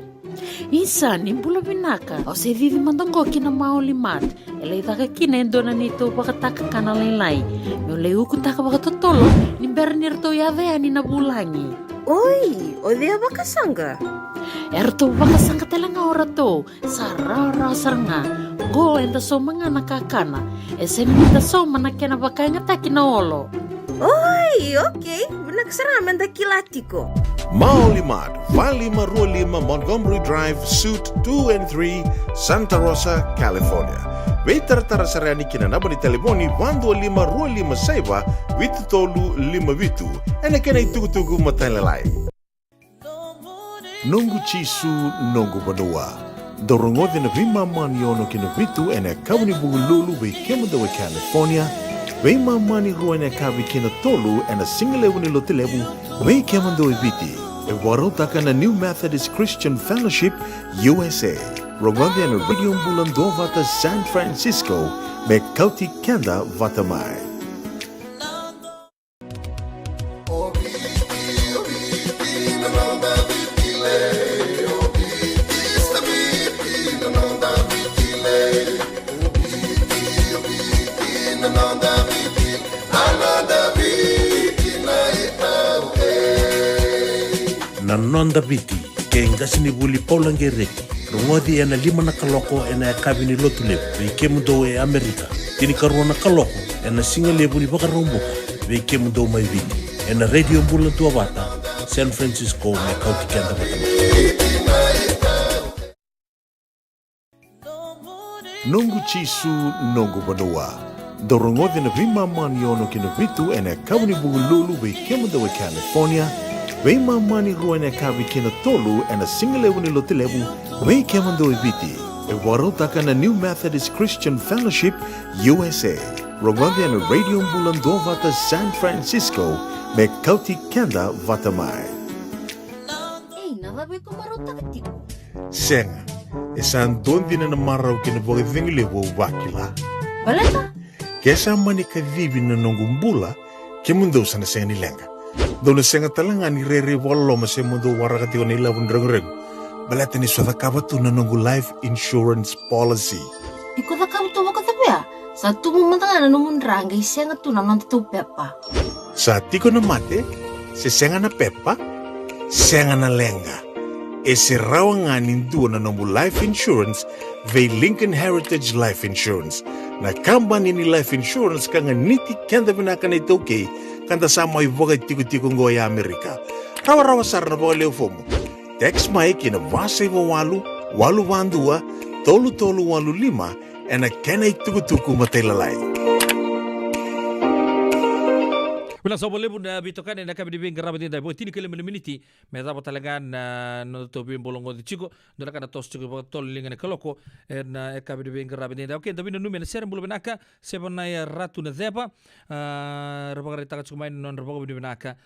Isa, nimbula binaka. O se vivi mandongo kina maoli mat. Ele itaka kina endona nito bakataka kana lailai. Yo leu kutaka bakatotolo, nimber nirto yadea ni nabulangi. Oi, odea bakasanga. Erto bakasanga telanga orato. Sarara saranga. Go enda so mga nakakana. Esen nita so manakena bakanga takina olo. Oi, okay. Benaksaraman da kilatiko. Maulimad, 525 Montgomery Drive, Suite 2 and 3, Santa Rosa, California. Veitara sarani kina nabani telefoni 125 saiba vitu tolu 5 vitu. Ene kena itugu matalalai. Nungu chisu nungu badua. Dorongo na vima maniono kina vitu ene kauni bugululu ve kemudawe California. Vei mamani ruane kavi kina tolu and a single level lotilebu vei kemando viti e warotaka na New Methodist Christian Fellowship USA rogande na radio mbulando vata San Francisco me kauti kenda vatamai. Na nonda biti, ke ngasini buli paulange reki. Rungodi ena 5 na kaloko ena kabini lotulebu. Vei mudo e Amerika. Tini karuana kaloko ena singa lebu ni baka romboka. Vei mudo mai viti. Ena radio mbula tua wata, San Francisco me kauti kenda watama. Nungu chisu nungu badua. Dorongodi na vima maniono kina vitu ena kauni bugululu vei kemudawe California. Vei mamani ruane kavi kina tolu ena single level ni lotilebu vei kemando viti e warotaka na New Methodist Christian Fellowship USA rogande na radio mbulando vata San Francisco me kauti kenda vatamai. Nadabe kumarota katiko. Senga esan dondi na marau kina boge vingilebu wakila. Baleta? Kesa mani kadhibi na nongumbula kemundo sana senga nilenga. Dona senga talanga ni rere walo masemundo warakati wana ila wundrang-reng. Balata ni swata kabatu na nungu life insurance policy. Iko na kamu to waka tapya. Sa tumumantanga na numundrang ay siya nga tunan ng tupepa. Sa tiko na mate, se senga na pepa, senga na lenga. E se rawa nga ninduwa na nungu life insurance vei Lincoln Heritage Life Insurance. Na company ni life insurance ka nga niti kenda vinaka na ito okay, kanda sama ivoga tiko-tiko ngo ya Amerika. Rawa-rawa sar na boga leo fomo. Text mai kina vasa iwa walu vandua, tolu walu lima, ena kena ituku-tuku matailalai. Wala sa boleh pun bitokan na kami dibing kerabat ini. Boleh tini kali meniti. Mereka bertalangan no to bim bolong di chico. Dora kana tos chico tol lingan keloko. Na kami dibing kerabat ini. Oke, tapi nunu mena serem boleh benaka. Sebab ya ratu na zepa. Repagari takat chico main non repagari di benaka.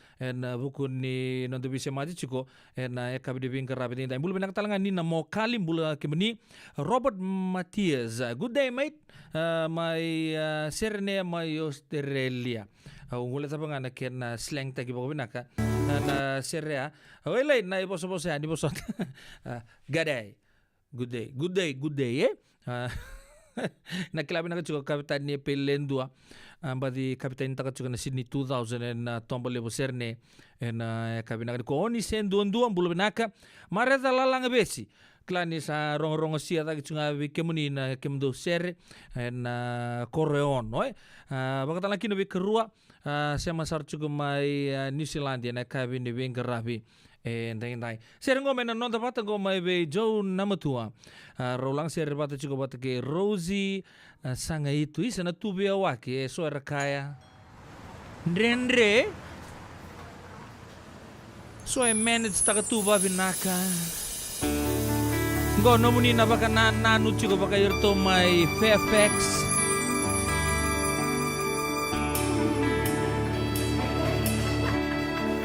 Buku ni non to bisa maju chico. Na kami dibing kerabat ini. Boleh benaka talangan ni namo kalim boleh kemeni. Robert Matthias. Good day, mate. My serne my Australia. Ungula sa nga na ken slang tagi bago binaka na serea wala na iboso-boso yan ibosot good day nakilabi na kachuka kapitan ni Pelendua badi kapitan ta kachuka na Sydney 2000 and tombole boserne and kabi na ko oni sen duan bulo binaka mareta lalang besi klani sa rong sia ta kachuka kemuni na kemdo serre and koreon no bakata laki no kerua saya masar cukup mai New Zealand na kabi ni bengarabi ndai serengo mena non dapat go mai be jo namatua rolang ser bata cukup bata ke Rosie sanga itu isana tubi awake so rakaya ndrendre so manage taka tuba binaka go nomuni na baka nanu cukup baka yerto mai Fairfax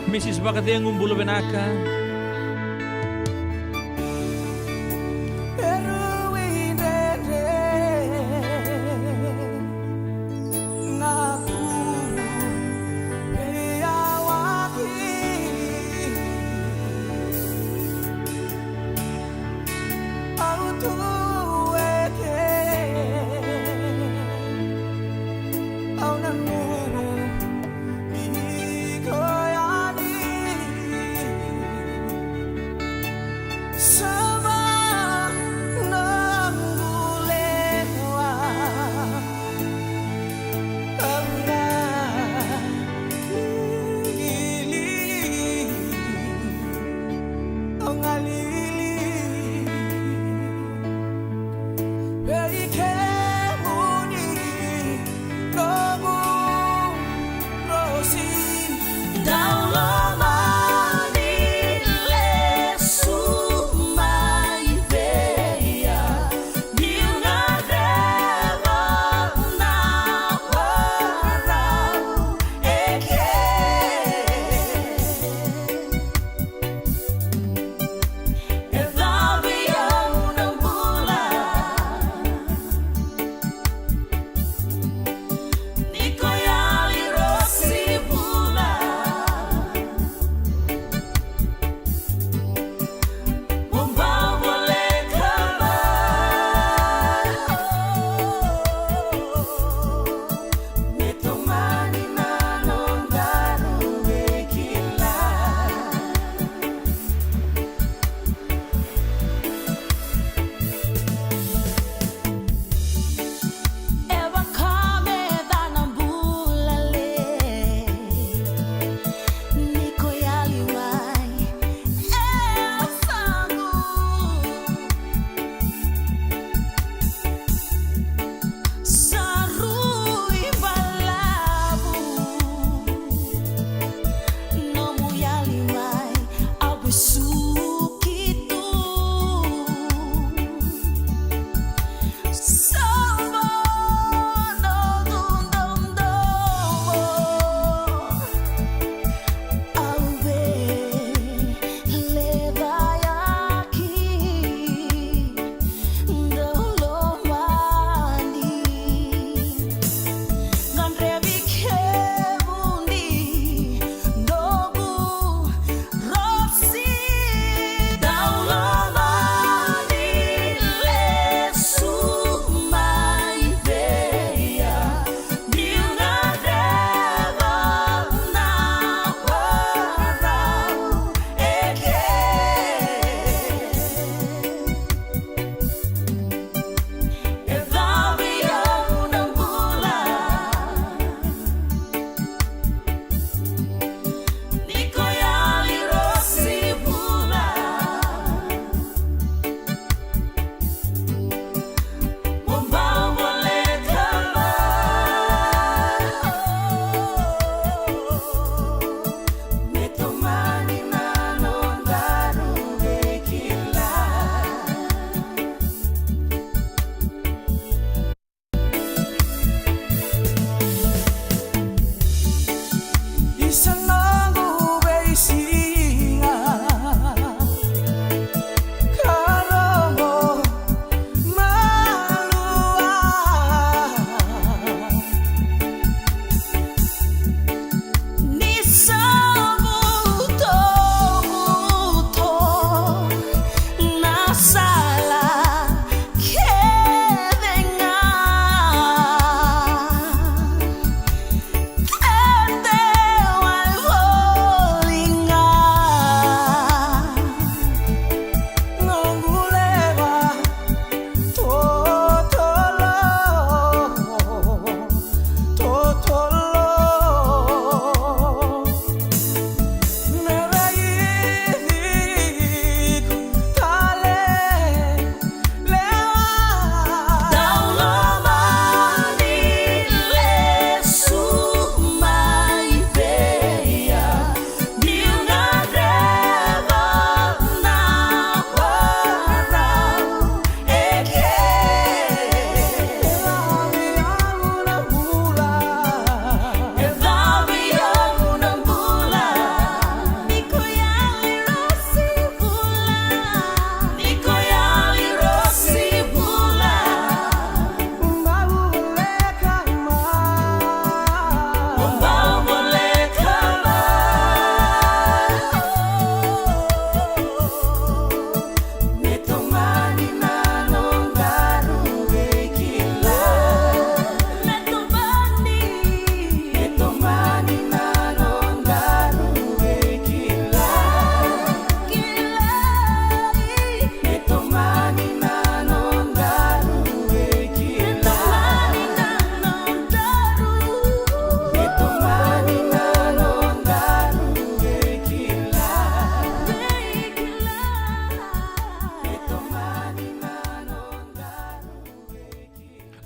Mrs. Bakateng umbulo benaka.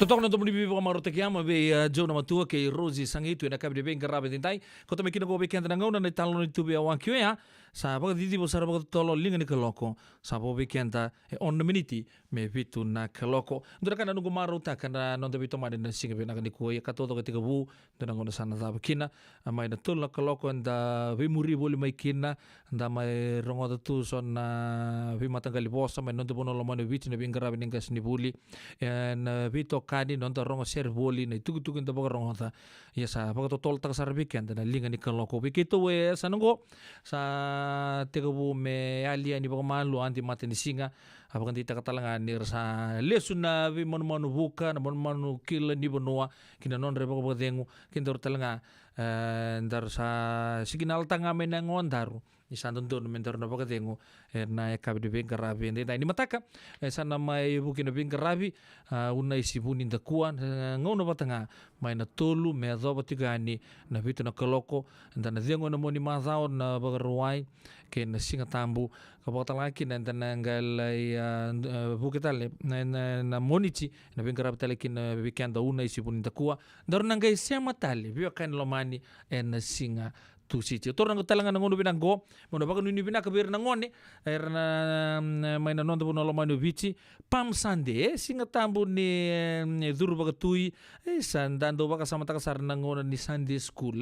Totok na tomuni bibi kamaro te kiama be Joe na matua ke Rosie sangitu na kabi de ben garabe tintai ko te mekina ko be kenda ngona na talo ni tubi awan kioya sa ba didi bo sara ba tolo linga ni kaloko sa bo be kenda on the minute me vitu na kaloko ndura kana nungu maro ta kana non de bito made na singa be na ni ko ya katoto ke bu ndana ngona sana za kina mai na tolo kaloko nda be muri boli mai kina nda mai rongo tu son na be matangali bosa mai non de bono lo mane vitu na ben garabe ninga sini buli en vito kani non da rongo ser boli na tugu nda boga rongo ta ya sa boga tol ta sar weekend na linga ni kaloko bikito we sanongo sa tegabu me alia ni boga malu anti mate ni singa apa kan kita katalanga ni rasa lesuna vi mon buka na mon kila ni bonua kina non re boga dengu kin dor talanga ndar sa signal tanga me na ngondaru isandon don mentor na boga dengu na ekabi de ben garabi ndai ni mataka sana mai bukin ben garabi una isibuni da kuan ngono batanga mai na tolu me adoba tigani na vitu na kaloko ndana dengo na moni mazao na bagaruai ke na singa tambu ka bota laki na ndana ngalai bukitale na monichi na ben garabi tale kin weekend una isibuni da kuan ndor nangai sema tale vio kan lomani en singa tu siti torna ko talanga ngono binango mono baga nuni binaka ber na ngone erna mai na nondo bono manu bici pam sande singa tambu ni duru baga tui sandando baga sama takasar na ngono ni Sunday school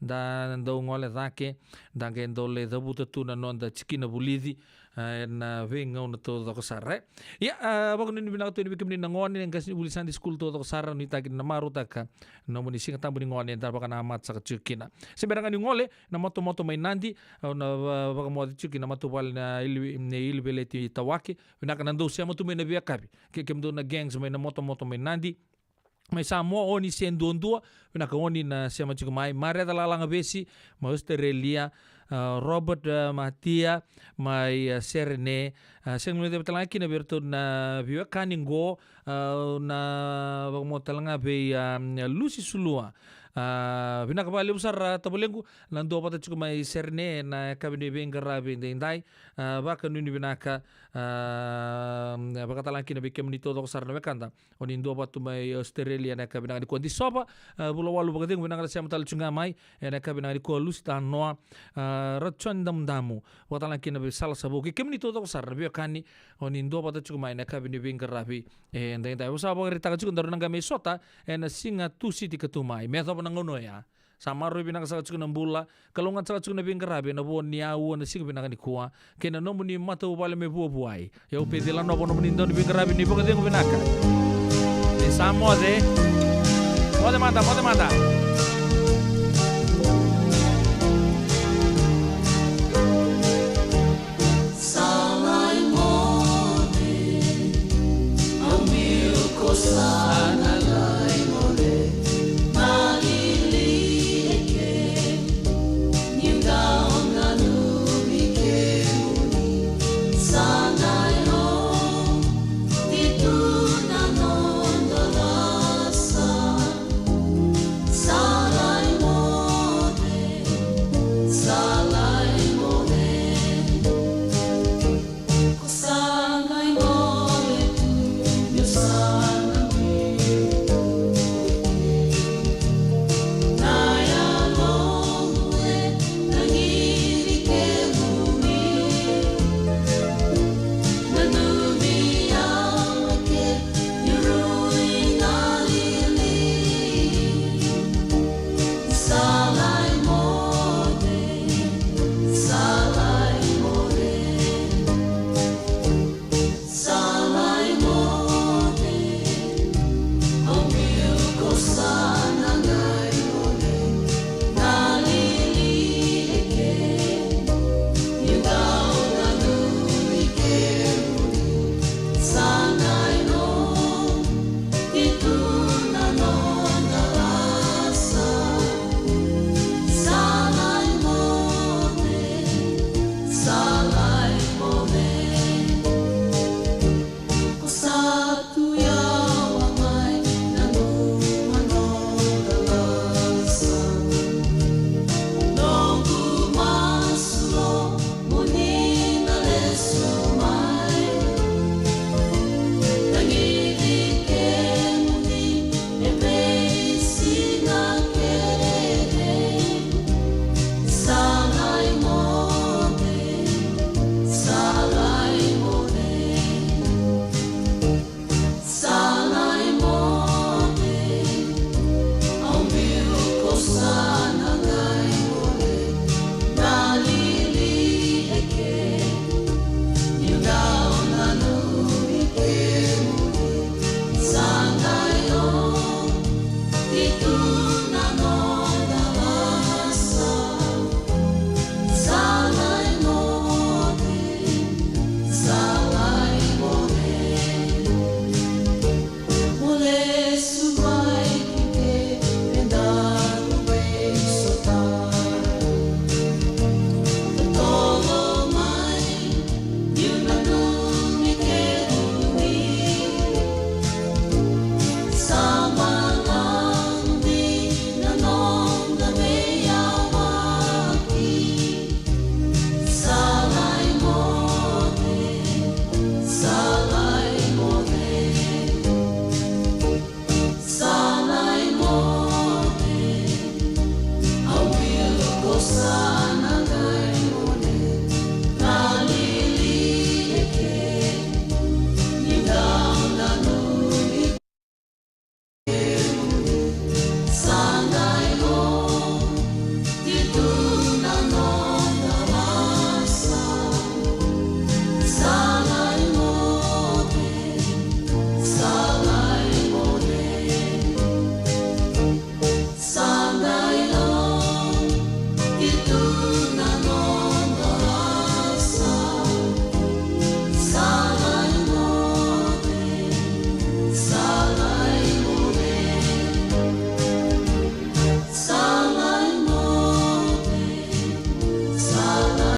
dan do ngole dake dan ke ndole dabuta tu na nonda chikina bulidi na venga una todo ko sarre ya baga nuni binaka tu ni bikimni na ngone ngas buli Sunday school todo ko sarra ni tagi na maru taka no muni singa tambu ni ngone dar baga na amat sa chikina seberanga ni ngole na moto mai nandi na baga mo chiki na moto wal na ilbeleti tawaki na kanando sia moto mai na via kabi ke kemdo na gangs mai na moto mai nandi mai sa mo oni sendondua na ka oni na sia machi mai mare da lalanga besi ma Australia Robert Matia mai Serene sengme de talanga kina berto na via kaningo na baga mo talanga be Lucy Sulua bina kabali besar tabulengu lando pata cukup mai serne na kabine bengara bendai baka nuni binaka baka talangki na bikem ni todo sar na bekanda oni ndo patu mai Australia na kabina di konti sopa bulo walu baka ding binaka siam tal cunga mai na kabina di kolus ta noa racon damu baka talangki na sala sabo ki kem ni todo sar na bekani oni ndo pata cukup mai na kabine bengara bi endai dai usa baka rita cukup daru nanga mai sota na singa tu siti ketumai me ngono ya samaru binang sa tsukuna mbula kalongan sa tsukuna bingarabe na bon ni awu na sing binang ni kuwa kena no muni mata ubale me buai ya upedela no bono muni ndon bingarabe ni boga dengo binaka ni samo de mode manda